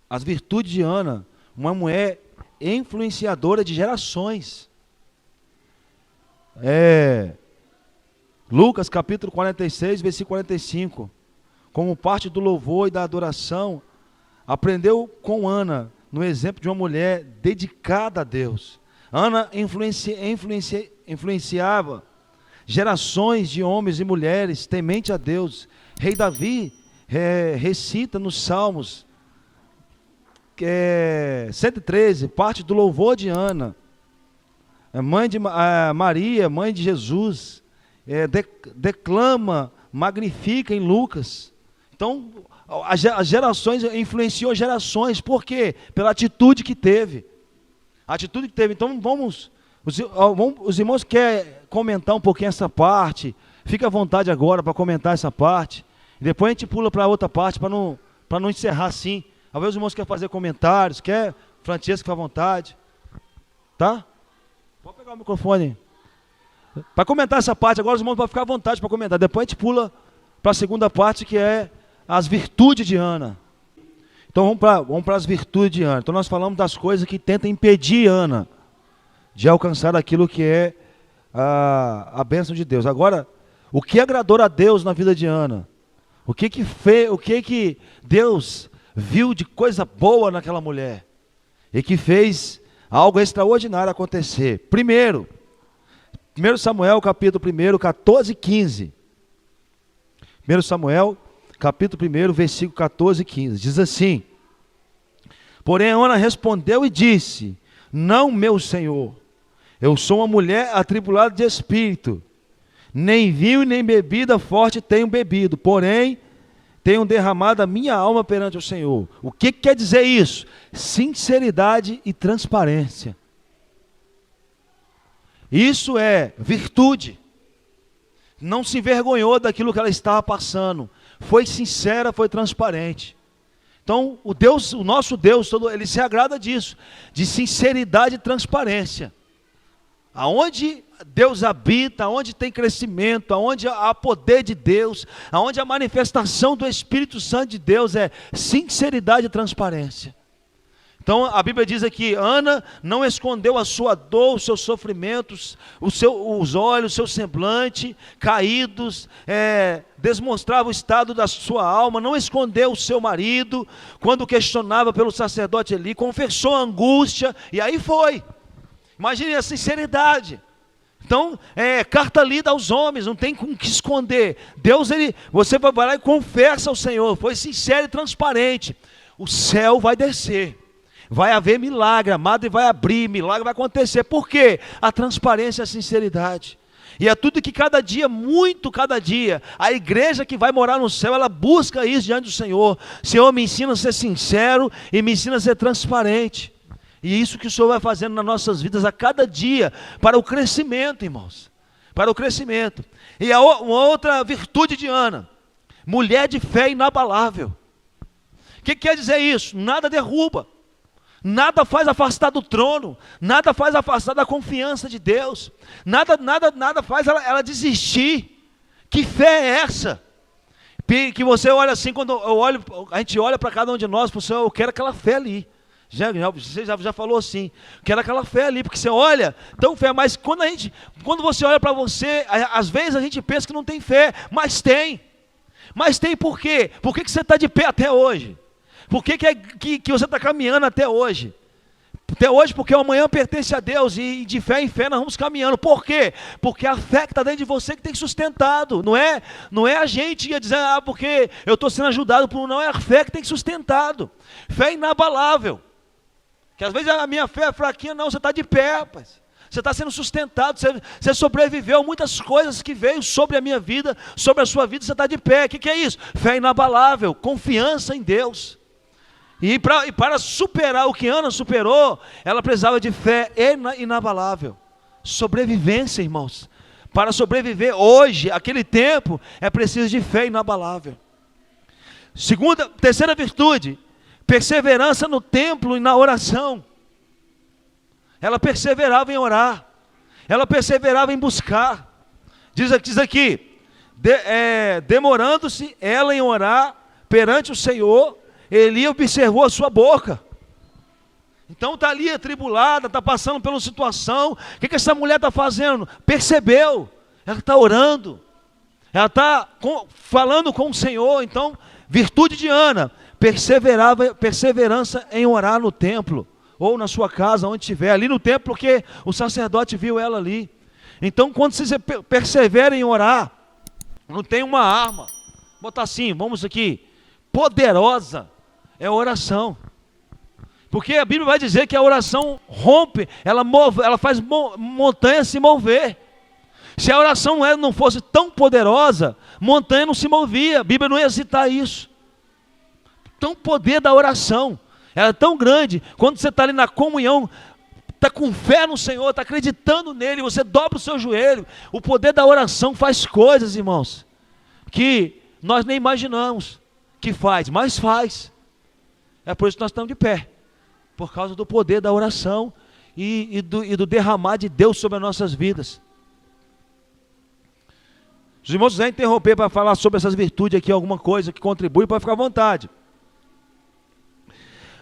As virtudes de Ana, uma mulher influenciadora de gerações. Lucas capítulo 46, versículo 45. Como parte do louvor e da adoração, aprendeu com Ana, no exemplo de uma mulher dedicada a Deus. Ana influenciava gerações de homens e mulheres temente a Deus. Rei Davi recita nos Salmos 113, parte do louvor de Ana. Mãe de Maria, mãe de Jesus, declama, magnifica em Lucas. Então, as gerações, influenciou gerações. Por quê? Pela atitude que teve. Então, os irmãos querem comentar um pouquinho essa parte, fica à vontade agora para comentar essa parte. Depois a gente pula para outra parte para não encerrar assim. Às vezes os irmãos querem fazer comentários, Francesco, fica à vontade. Tá? Pode pegar o microfone. Para comentar essa parte, agora os irmãos vão ficar à vontade para comentar. Depois a gente pula para a segunda parte, que é as virtudes de Ana. Então vamos para as virtudes de Ana. Então nós falamos das coisas que tentam impedir Ana de alcançar aquilo que é a bênção de Deus. Agora, o que agradou a Deus na vida de Ana? O que Deus viu de coisa boa naquela mulher? E que fez algo extraordinário acontecer. Primeiro, 1 Samuel, capítulo 1, 14 e 15. 1 Samuel, capítulo 1, versículo 14 e 15. Diz assim: porém Ana respondeu e disse: não, meu senhor, eu sou uma mulher atribulada de espírito, nem vinho nem bebida forte tenho bebido, porém tenho derramado a minha alma perante o Senhor. O que quer dizer isso? Sinceridade e transparência. Isso é virtude. Não se envergonhou daquilo que ela estava passando. Foi sincera, foi transparente. Então, o nosso Deus, ele se agrada disso, de sinceridade e transparência. Aonde Deus habita, aonde tem crescimento, aonde há poder de Deus, aonde a manifestação do Espírito Santo de Deus é sinceridade e transparência. Então a Bíblia diz aqui: Ana não escondeu a sua dor, os seus sofrimentos, os olhos, o seu semblante caídos, demonstrava o estado da sua alma, não escondeu o seu marido, quando questionava pelo sacerdote Eli, confessou a angústia, e aí foi. Imagine a sinceridade. Então, carta lida aos homens, não tem com que esconder. Deus, você vai lá e confessa ao Senhor, foi sincero e transparente. O céu vai descer, vai haver milagre, a madre vai abrir, milagre vai acontecer. Por quê? A transparência e a sinceridade. E é tudo que cada dia, cada dia, a igreja que vai morar no céu, ela busca isso diante do Senhor. Senhor, me ensina a ser sincero e me ensina a ser transparente. E isso que o Senhor vai fazendo nas nossas vidas a cada dia, para o crescimento, irmãos. Para o crescimento. E uma outra virtude de Ana: mulher de fé inabalável. O que quer dizer isso? Nada derruba, nada faz afastar do trono, nada faz afastar da confiança de Deus, nada faz ela desistir. Que fé é essa? Que você olha assim, quando a gente olha para cada um de nós, para o Senhor, eu quero aquela fé ali. Você já falou assim, quero aquela fé ali, porque você olha, tão fé, mas quando você olha para você, às vezes a gente pensa que não tem fé, mas tem. Mas tem por quê? Por que você está de pé até hoje? Por que você está caminhando até hoje? Até hoje, porque o amanhã pertence a Deus, e de fé em fé nós vamos caminhando. Por quê? Porque a fé que está dentro de você que tem sustentado. Não é a gente ia dizer, porque eu estou sendo ajudado por... Não, é a fé que tem sustentado. Fé inabalável. Que às vezes a minha fé é fraquinha. Não, você está de pé, rapaz. Você está sendo sustentado, você sobreviveu a muitas coisas que veio sobre a minha vida, sobre a sua vida, você está de pé. O que é isso? Fé inabalável, confiança em Deus. E para superar o que Ana superou, ela precisava de fé inabalável. Sobrevivência, irmãos. Para sobreviver hoje, aquele tempo, é preciso de fé inabalável. Terceira virtude: perseverança no templo e na oração. Ela perseverava em orar, ela perseverava em buscar. Diz aqui, demorando-se ela em orar perante o Senhor, Eli observou a sua boca. Então está ali atribulada, está passando pela situação. O que essa mulher está fazendo? Percebeu, ela está orando, ela está falando com o Senhor. Então, virtude de Ana: perseverança em orar no templo, ou na sua casa, onde estiver, ali no templo, porque o sacerdote viu ela ali. Então, quando você persevera em orar, não tem uma arma, botar assim, vamos aqui, poderosa, é oração. Porque a Bíblia vai dizer que a oração rompe, ela faz montanha se mover. Se a oração não fosse tão poderosa, montanha não se movia, a Bíblia não ia citar isso. Então o poder da oração, ela é tão grande, quando você está ali na comunhão, está com fé no Senhor, está acreditando nele, você dobra o seu joelho. O poder da oração faz coisas, irmãos, que nós nem imaginamos que faz, mas faz. É por isso que nós estamos de pé, por causa do poder da oração e do derramar de Deus sobre as nossas vidas. Os irmãos quiserem interromper para falar sobre essas virtudes aqui, alguma coisa que contribui, para ficar à vontade.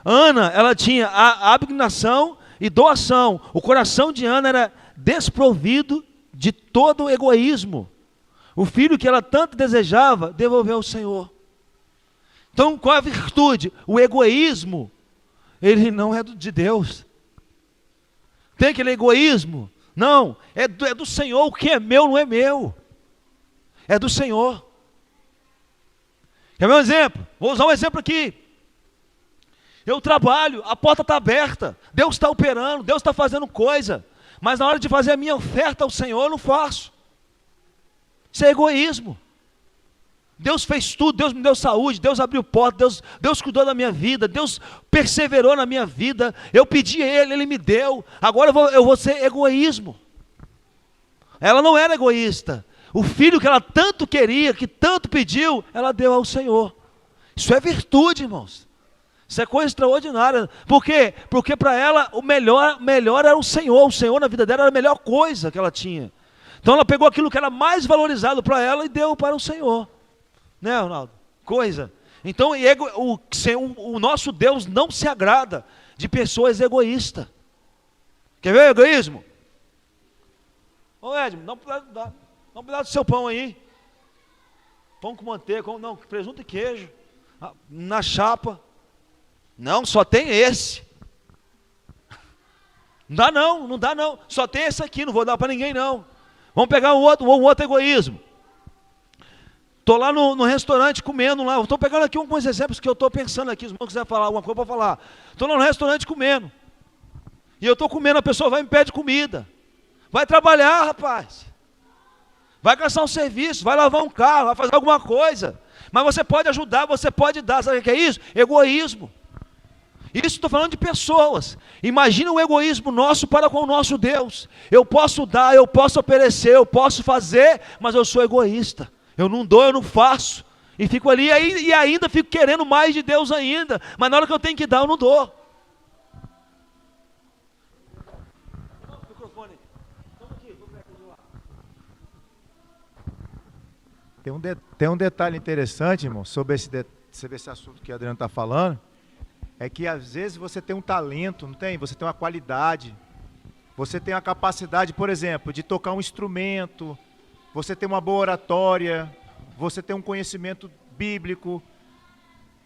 Ana, ela tinha a abnegação e doação. O coração de Ana era desprovido de todo o egoísmo. O filho que ela tanto desejava, devolveu ao Senhor. Então, qual é a virtude? O egoísmo, ele não é de Deus. Tem aquele egoísmo? Não, é do Senhor. O que é meu não é meu. É do Senhor. Quer ver um exemplo? Vou usar um exemplo aqui. Eu trabalho, a porta está aberta, Deus está operando, Deus está fazendo coisa, mas na hora de fazer a minha oferta ao Senhor, eu não faço. Isso é egoísmo. Deus fez tudo, Deus me deu saúde, Deus abriu porta, Deus cuidou da minha vida, Deus perseverou na minha vida, eu pedi a Ele, Ele me deu, agora eu vou ser egoísmo. Ela não era egoísta. O filho que ela tanto queria, que tanto pediu, ela deu ao Senhor. Isso é virtude, irmãos. Isso é coisa extraordinária. Por quê? Porque para ela o melhor era o Senhor na vida dela era a melhor coisa que ela tinha. Então ela pegou aquilo que era mais valorizado para ela e deu para o Senhor. Né, Ronaldo? Coisa. Então o nosso Deus não se agrada de pessoas egoístas. Quer ver o egoísmo? Ô Edmo, dá um pedaço do seu pão aí. Pão com manteiga, presunto e queijo. Na chapa. Não, só tem esse. Não dá não. Só tem esse aqui, não vou dar para ninguém não. Vamos pegar um outro egoísmo. Estou lá no restaurante comendo lá. Estou pegando aqui alguns exemplos que eu estou pensando aqui. Os irmãos quiserem falar alguma coisa para falar. Estou lá no restaurante comendo. E eu estou comendo, a pessoa vai e me pede comida. Vai trabalhar, rapaz. Vai gastar um serviço, vai lavar um carro, vai fazer alguma coisa. Mas você pode ajudar, você pode dar. Sabe o que é isso? Egoísmo. Isso estou falando de pessoas. Imagina o egoísmo nosso para com o nosso Deus. Eu posso dar, eu posso oferecer, eu posso fazer, mas eu sou egoísta. Eu não dou, eu não faço. E fico ali e ainda fico querendo mais de Deus ainda. Mas na hora que eu tenho que dar, eu não dou. Tem um detalhe interessante, irmão, sobre esse assunto que a Adriana está falando. É que às vezes você tem um talento, não tem? Você tem uma qualidade, você tem a capacidade, por exemplo, de tocar um instrumento, você tem uma boa oratória, você tem um conhecimento bíblico,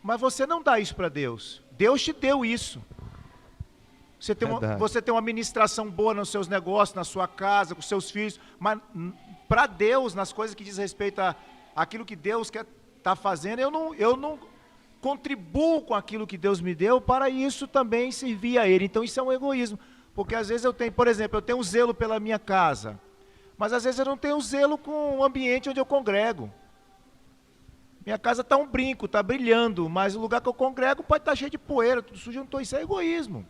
mas você não dá isso para Deus. Deus te deu isso. Você tem uma administração boa nos seus negócios, na sua casa, com seus filhos, mas para Deus, nas coisas que diz respeito àquilo que Deus quer estar fazendo, eu não contribuo com aquilo que Deus me deu para isso também servir a Ele. Então isso é um egoísmo, porque às vezes por exemplo, eu tenho um zelo pela minha casa, mas às vezes eu não tenho zelo com o ambiente onde eu congrego. Minha casa está um brinco, está brilhando, mas o lugar que eu congrego pode estar cheio de poeira, tudo sujo, então isso é egoísmo.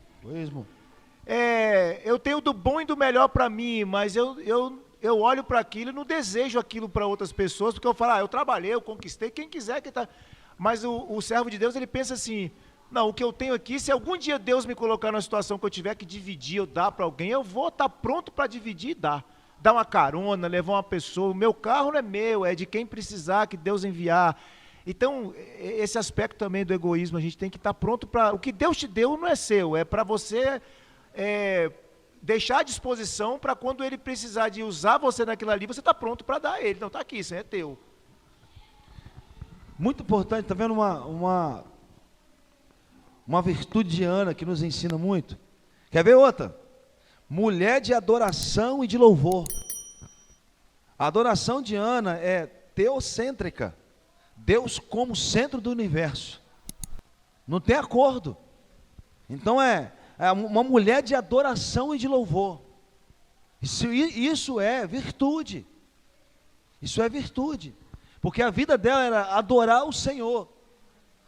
Eu tenho do bom e do melhor para mim, mas eu olho para aquilo e não desejo aquilo para outras pessoas, porque eu falo, eu trabalhei, eu conquistei, quem quiser que está... Mas o servo de Deus, ele pensa assim, não, o que eu tenho aqui, se algum dia Deus me colocar numa situação que eu tiver que dividir, eu dar para alguém, eu vou estar pronto para dividir e dar. Dar uma carona, levar uma pessoa, o meu carro não é meu, é de quem precisar, que Deus enviar. Então, esse aspecto também do egoísmo, a gente tem que estar pronto para... O que Deus te deu não é seu, é para você deixar à disposição para quando Ele precisar de usar você naquilo ali, você está pronto para dar a Ele. Então, está aqui, isso é teu. Muito importante, está vendo uma virtude de Ana que nos ensina muito. Quer ver outra? Mulher de adoração e de louvor. A adoração de Ana é teocêntrica. Deus como centro do universo. Não tem acordo. Então é uma mulher de adoração e de louvor. Isso é virtude. Isso é virtude. Porque a vida dela era adorar o Senhor.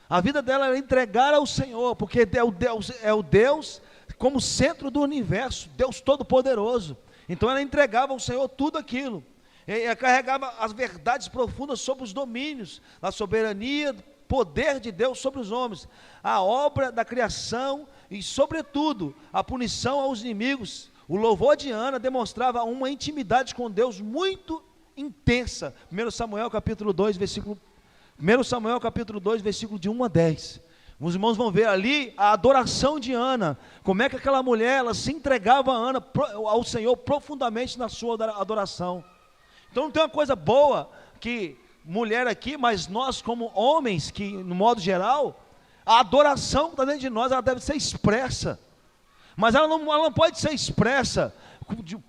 A vida dela era entregar ao Senhor, porque é o Deus como centro do universo, Deus Todo-Poderoso. Então ela entregava ao Senhor tudo aquilo. Ela carregava as verdades profundas sobre os domínios, a soberania, poder de Deus sobre os homens, a obra da criação e, sobretudo, a punição aos inimigos. O louvor de Ana demonstrava uma intimidade com Deus muito intensa. 1 Samuel capítulo 2, versículo de 1 a 10. Os irmãos vão ver ali a adoração de Ana, como é que aquela mulher, ela se entregava a Ana, ao Senhor profundamente na sua adoração. Então não tem uma coisa boa que mulher aqui, mas nós como homens, que no modo geral, a adoração que está dentro de nós, ela deve ser expressa, mas ela não pode ser expressa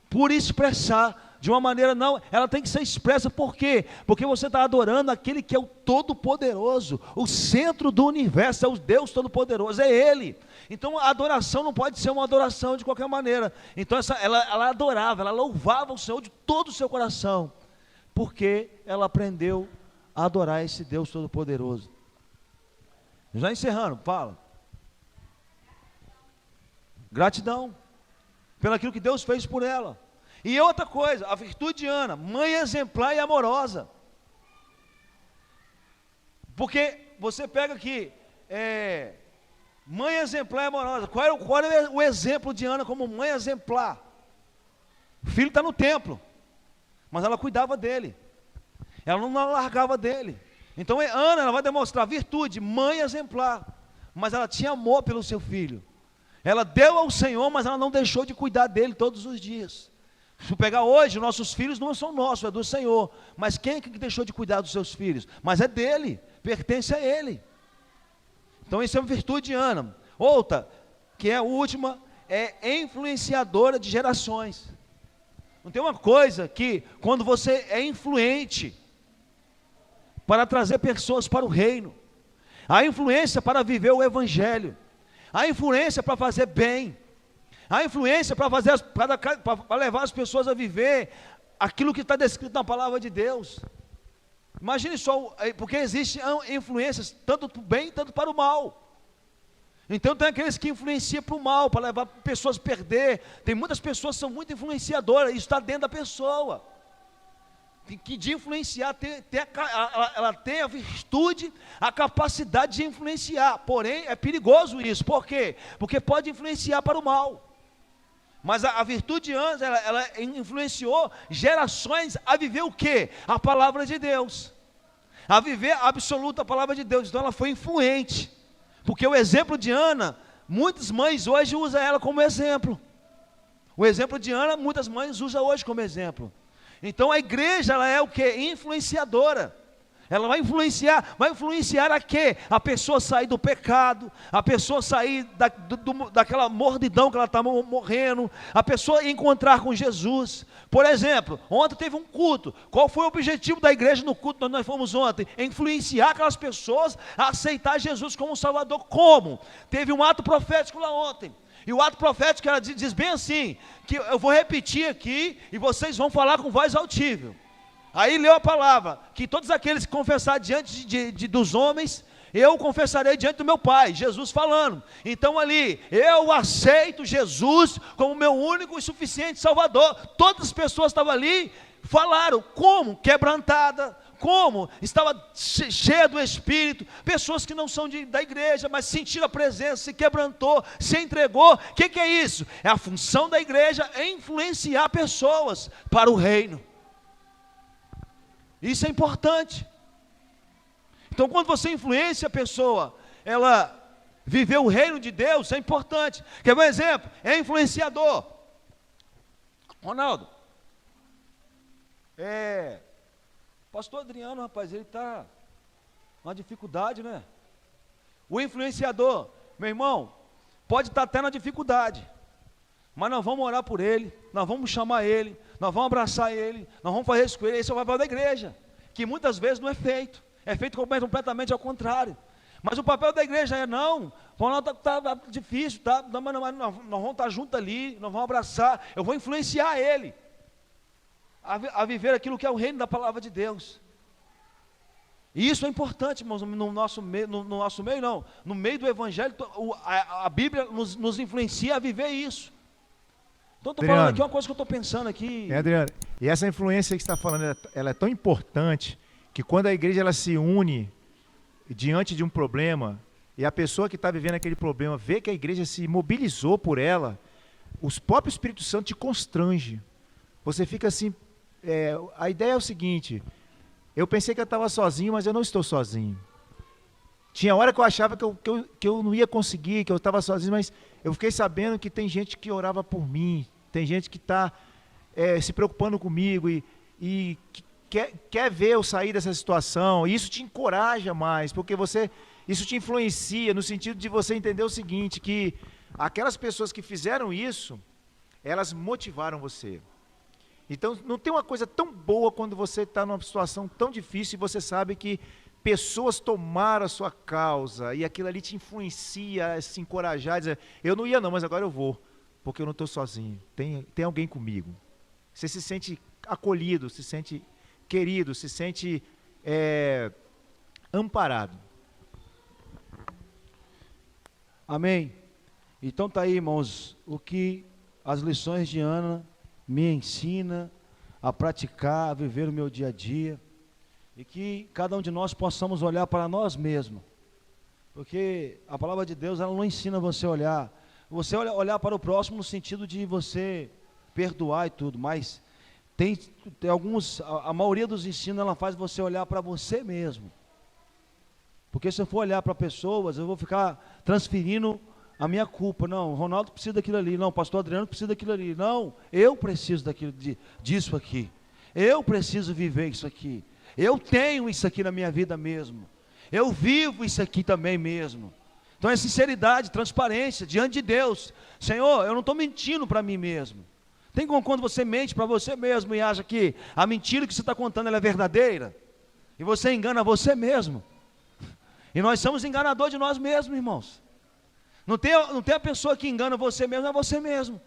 por expressar, de uma maneira não, ela tem que ser expressa. Por quê? Porque você está adorando aquele que é o Todo-Poderoso, o centro do universo, é o Deus Todo-Poderoso, é Ele. Então a adoração não pode ser uma adoração de qualquer maneira. Então ela adorava, ela louvava o Senhor de todo o seu coração, porque ela aprendeu a adorar esse Deus Todo-Poderoso. Já encerrando, fala. Gratidão pelo aquilo que Deus fez por ela. E outra coisa, a virtude de Ana, mãe exemplar e amorosa. Porque você pega aqui, mãe exemplar e amorosa. Qual é o exemplo de Ana como mãe exemplar? O filho está no templo, mas ela cuidava dele, ela não largava dele. Então Ana, ela vai demonstrar virtude, mãe exemplar, mas ela tinha amor pelo seu filho. Ela deu ao Senhor, mas ela não deixou de cuidar dele todos os dias. Se pegar hoje, nossos filhos não são nossos, é do Senhor. Mas quem é que deixou de cuidar dos seus filhos? Mas é dele, pertence a ele. Então isso é uma virtude de Ana. Outra, que é a última, é influenciadora de gerações. Não tem uma coisa que, quando você é influente para trazer pessoas para o reino, a influência para viver o evangelho, a influência para fazer bem, a influência para levar as pessoas a viver aquilo que está descrito na palavra de Deus. Imagine só, porque existem influências tanto para o bem, tanto para o mal. Então tem aqueles que influenciam para o mal, para levar pessoas a perder. Tem muitas pessoas que são muito influenciadoras, isso está dentro da pessoa. Que de influenciar, ela tem a virtude, a capacidade de influenciar. Porém, é perigoso isso. Por quê? Porque pode influenciar para o mal. Mas a virtude de Ana, ela influenciou gerações a viver o quê? A palavra de Deus, a viver a absoluta palavra de Deus. Então ela foi influente, porque o exemplo de Ana, muitas mães hoje usam ela como exemplo. O exemplo de Ana, muitas mães usam hoje como exemplo. Então a igreja, ela é o quê? Influenciadora. Ela vai influenciar a quê? A pessoa sair do pecado, a pessoa sair daquela mordidão que ela está morrendo, a pessoa encontrar com Jesus. Por exemplo, ontem teve um culto. Qual foi o objetivo da igreja no culto que nós fomos ontem? Influenciar aquelas pessoas a aceitar Jesus como Salvador. Como? Teve um ato profético lá ontem. E o ato profético ela diz bem assim, que eu vou repetir aqui e vocês vão falar com voz altível. Aí leu a palavra, que todos aqueles que confessar diante dos homens, eu confessarei diante do meu Pai, Jesus falando. Então ali, eu aceito Jesus como meu único e suficiente Salvador. Todas as pessoas estavam ali, falaram, como? Quebrantada, como? Estava cheia do Espírito. Pessoas que não são da igreja, mas sentiram a presença, se quebrantou, se entregou. O que é isso? É a função da igreja, influenciar pessoas para o reino. Isso é importante. Então quando você influencia a pessoa, ela viver o reino de Deus, é importante. Quer ver um exemplo? É influenciador. Ronaldo, pastor Adriano, rapaz, ele está com uma dificuldade, né? O influenciador, meu irmão, pode estar até na dificuldade, mas nós vamos orar por ele, nós vamos chamar ele, nós vamos abraçar ele, nós vamos fazer isso com ele. Esse é o papel da igreja, que muitas vezes não é feito, é feito completamente ao contrário. Mas o papel da igreja é, não, está difícil, mas nós vamos estar juntos ali, nós vamos abraçar, eu vou influenciar ele a viver aquilo que é o reino da palavra de Deus. E isso é importante, irmãos, no nosso meio, não, no meio do Evangelho, a Bíblia nos influencia a viver isso. Então, estou falando aqui uma coisa que eu estou pensando aqui. Adriano, e essa influência que você está falando, ela é tão importante, que quando a igreja ela se une diante de um problema, e a pessoa que está vivendo aquele problema vê que a igreja se mobilizou por ela, os próprios Espírito Santo te constrange. Você fica assim, a ideia é o seguinte: eu pensei que eu estava sozinho, mas eu não estou sozinho. Tinha hora que eu achava que eu não ia conseguir, que eu estava sozinho, mas eu fiquei sabendo que tem gente que orava por mim, tem gente que está se preocupando comigo e quer ver eu sair dessa situação. E isso te encoraja mais, porque isso te influencia no sentido de você entender o seguinte, que aquelas pessoas que fizeram isso, elas motivaram você. Então, não tem uma coisa tão boa quando você está numa situação tão difícil e você sabe que pessoas tomaram a sua causa e aquilo ali te influencia a se encorajar, a dizer, eu não ia não, mas agora eu vou, porque eu não estou sozinho, tem alguém comigo. Você se sente acolhido, se sente querido, se sente amparado. Amém? Então tá aí, irmãos, o que as lições de Ana me ensina a praticar, a viver o meu dia a dia, e que cada um de nós possamos olhar para nós mesmos, porque a palavra de Deus, ela não ensina você a olhar para o próximo no sentido de você perdoar e tudo, mas tem alguns, a maioria dos ensinos, ela faz você olhar para você mesmo, porque se eu for olhar para pessoas, eu vou ficar transferindo a minha culpa. Não, o Ronaldo precisa daquilo ali, não, o pastor Adriano precisa daquilo ali, não, eu preciso disso aqui, eu preciso viver isso aqui, eu tenho isso aqui na minha vida mesmo, eu vivo isso aqui também mesmo. Então é sinceridade, transparência diante de Deus. Senhor, eu não estou mentindo para mim mesmo. Tem como quando você mente para você mesmo e acha que a mentira que você está contando ela é verdadeira, e você engana você mesmo, e nós somos enganadores de nós mesmos, irmãos. Não tem a pessoa que engana você mesmo, é você mesmo.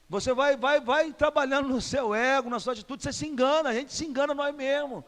Você vai trabalhando no seu ego, na sua atitude, você se engana, a gente se engana nós mesmos.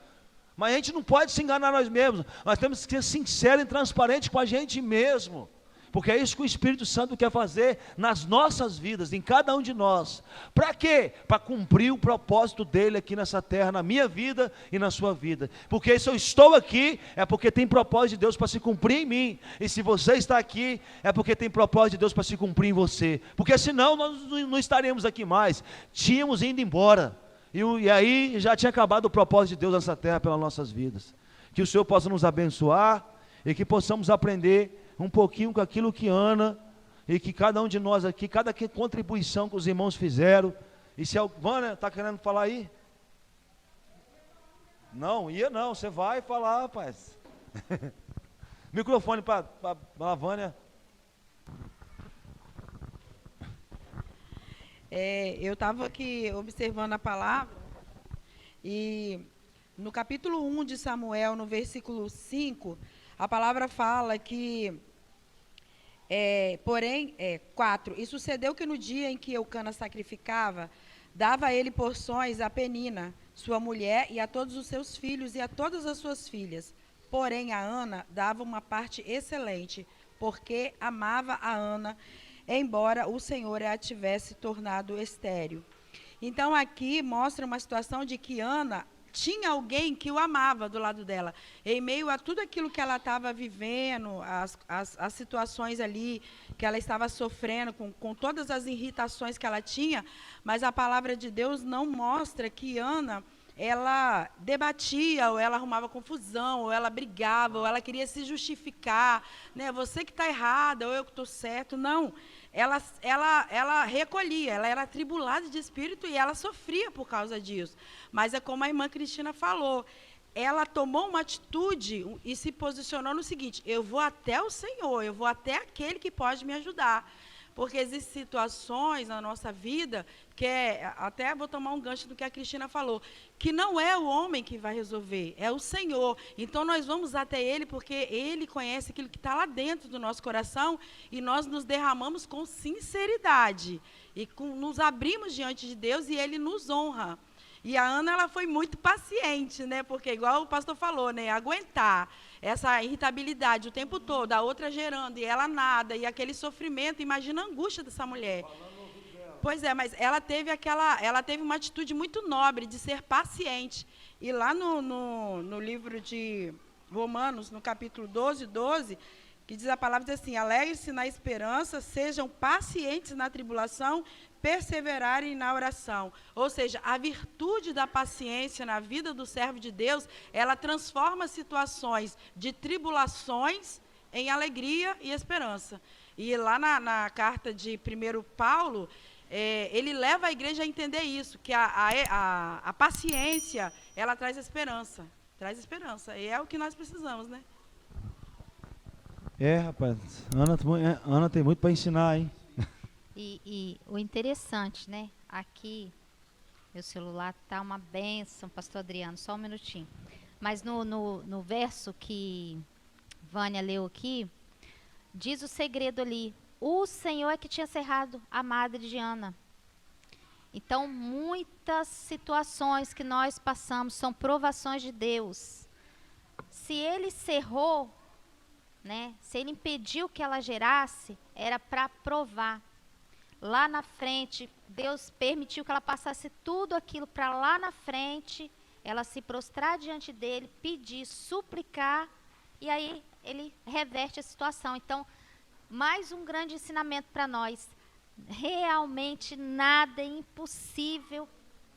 Mas a gente não pode se enganar nós mesmos, nós temos que ser sinceros e transparentes com a gente mesmo. Porque é isso que o Espírito Santo quer fazer nas nossas vidas, em cada um de nós. Para quê? Para cumprir o propósito dele aqui nessa terra, na minha vida e na sua vida. Porque se eu estou aqui, é porque tem propósito de Deus para se cumprir em mim. E se você está aqui, é porque tem propósito de Deus para se cumprir em você. Porque senão nós não estaremos aqui mais, tínhamos ido embora. E aí já tinha acabado o propósito de Deus nessa terra pelas nossas vidas. Que o Senhor possa nos abençoar e que possamos aprender um pouquinho com aquilo que Ana, e que cada um de nós aqui, cada contribuição que os irmãos fizeram. E se a Vânia está querendo falar aí? Não, você vai falar, rapaz. Microfone para a Vânia. Eu estava aqui observando a palavra, e no capítulo 1 de Samuel, no versículo 5, a palavra fala que, 4, e sucedeu que no dia em que Eucana sacrificava, dava a ele porções a Penina, sua mulher, e a todos os seus filhos e a todas as suas filhas. Porém, a Ana dava uma parte excelente, porque amava a Ana, embora o Senhor a tivesse tornado estéril. Então, aqui mostra uma situação de que Ana tinha alguém que o amava do lado dela, em meio a tudo aquilo que ela estava vivendo, as situações ali que ela estava sofrendo, com todas as irritações que ela tinha, mas a palavra de Deus não mostra que Ana, ela debatia, ou ela arrumava confusão, ou ela brigava, ou ela queria se justificar, né? Você que está errada, ou eu que estou certo. Não, ela recolhia, ela era atribulada de espírito e ela sofria por causa disso. Mas é como a irmã Cristina falou, ela tomou uma atitude e se posicionou no seguinte: eu vou até o Senhor, eu vou até aquele que pode me ajudar. Porque existem situações na nossa vida, que até vou tomar um gancho do que a Cristina falou, que não é o homem que vai resolver, é o Senhor. Então nós vamos até Ele, porque Ele conhece aquilo que está lá dentro do nosso coração, e nós nos derramamos com sinceridade, e nos abrimos diante de Deus, e Ele nos honra. E a Ana, ela foi muito paciente, né? Porque, igual o pastor falou, né? Aguentar essa irritabilidade o tempo todo, a outra gerando, e ela nada, e aquele sofrimento, imagina a angústia dessa mulher. Pois é, mas ela teve uma atitude muito nobre de ser paciente. E lá no livro de Romanos, no capítulo 12, que diz a palavra, diz assim: alegrem-se na esperança, sejam pacientes na tribulação, perseverarem na oração. Ou seja, a virtude da paciência na vida do servo de Deus, ela transforma situações de tribulações em alegria e esperança. E lá na carta de 1 Paulo, ele leva a igreja a entender isso, que a paciência, ela traz esperança. Traz esperança. E é o que nós precisamos, né? Rapaz, Ana tem muito para ensinar, hein? E o interessante, né? Aqui, meu celular tá uma bênção, pastor Adriano, só um minutinho. Mas no verso que Vânia leu aqui, diz o segredo ali: o Senhor é que tinha cerrado a madre de Ana. Então, muitas situações que nós passamos são provações de Deus. Se ele cerrou, né, se ele impediu que ela gerasse, era para provar. Lá na frente, Deus permitiu que ela passasse tudo aquilo para lá na frente, ela se prostrar diante dele, pedir, suplicar, e aí ele reverte a situação. Então, mais um grande ensinamento para nós: realmente nada é impossível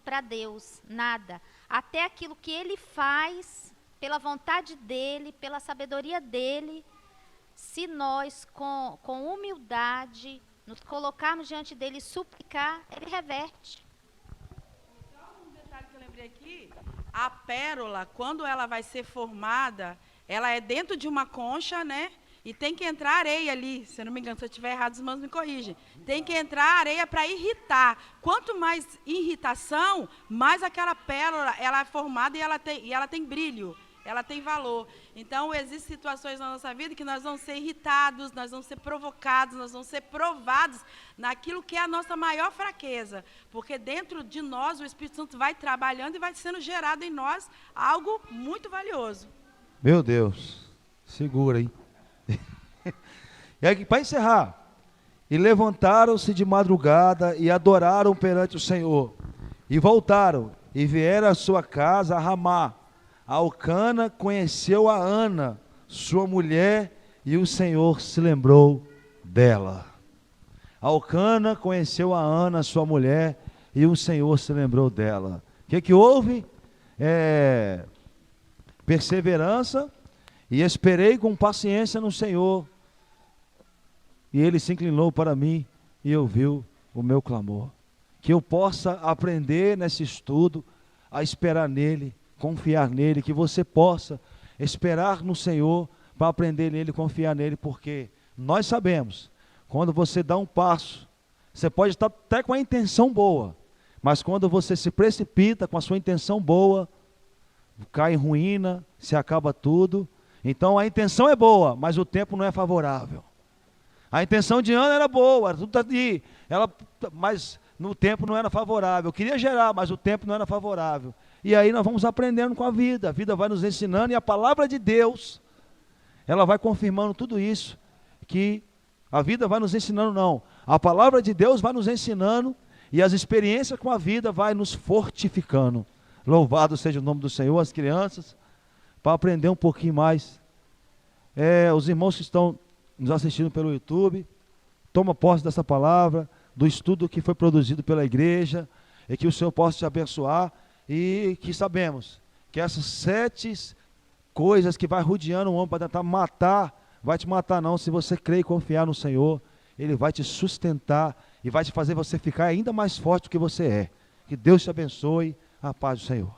para Deus, nada. Até aquilo que ele faz, pela vontade dele, pela sabedoria dele, se nós com humildade nos colocarmos diante dele e suplicar, ele reverte. Só um detalhe que eu lembrei aqui: a pérola, quando ela vai ser formada, ela é dentro de uma concha, né? E tem que entrar areia ali, se eu não me engano, se eu estiver errado, os irmãos me corrigem. Tem que entrar areia para irritar. Quanto mais irritação, mais aquela pérola ela é formada e ela tem brilho, ela tem valor. Então, existem situações na nossa vida que nós vamos ser irritados, nós vamos ser provocados, nós vamos ser provados naquilo que é a nossa maior fraqueza. Porque dentro de nós, o Espírito Santo vai trabalhando e vai sendo gerado em nós algo muito valioso. Meu Deus, segura, hein? E aí, para encerrar: e levantaram-se de madrugada e adoraram perante o Senhor, e voltaram, e vieram à sua casa a Ramá. Elcana conheceu a Ana, sua mulher, e o Senhor se lembrou dela. Elcana conheceu a Ana, sua mulher, e o Senhor se lembrou dela. O que houve? Perseverança, e esperei com paciência no Senhor, e ele se inclinou para mim e ouviu o meu clamor. Que eu possa aprender nesse estudo a esperar nele, confiar nele, que você possa esperar no Senhor para aprender nele, confiar nele, porque nós sabemos, quando você dá um passo, você pode estar até com a intenção boa, mas quando você se precipita com a sua intenção boa, cai em ruína, se acaba tudo. Então a intenção é boa, mas o tempo não é favorável. A intenção de Ana era boa, tudo tá ali, mas no tempo não era favorável. Eu queria gerar, mas o tempo não era favorável. E aí nós vamos aprendendo com a vida vai nos ensinando, e a palavra de Deus, ela vai confirmando tudo isso, que a vida vai nos ensinando, não. A palavra de Deus vai nos ensinando, e as experiências com a vida vai nos fortificando. Louvado seja o nome do Senhor. As crianças, para aprender um pouquinho mais, os irmãos que estão nos assistindo pelo YouTube, toma posse dessa palavra, do estudo que foi produzido pela igreja, e que o Senhor possa te abençoar, e que sabemos que essas 7 coisas que vai rodeando o homem para tentar matar, vai te matar não. Se você crer e confiar no Senhor, Ele vai te sustentar e vai te fazer você ficar ainda mais forte do que você é. Que Deus te abençoe. A paz do Senhor.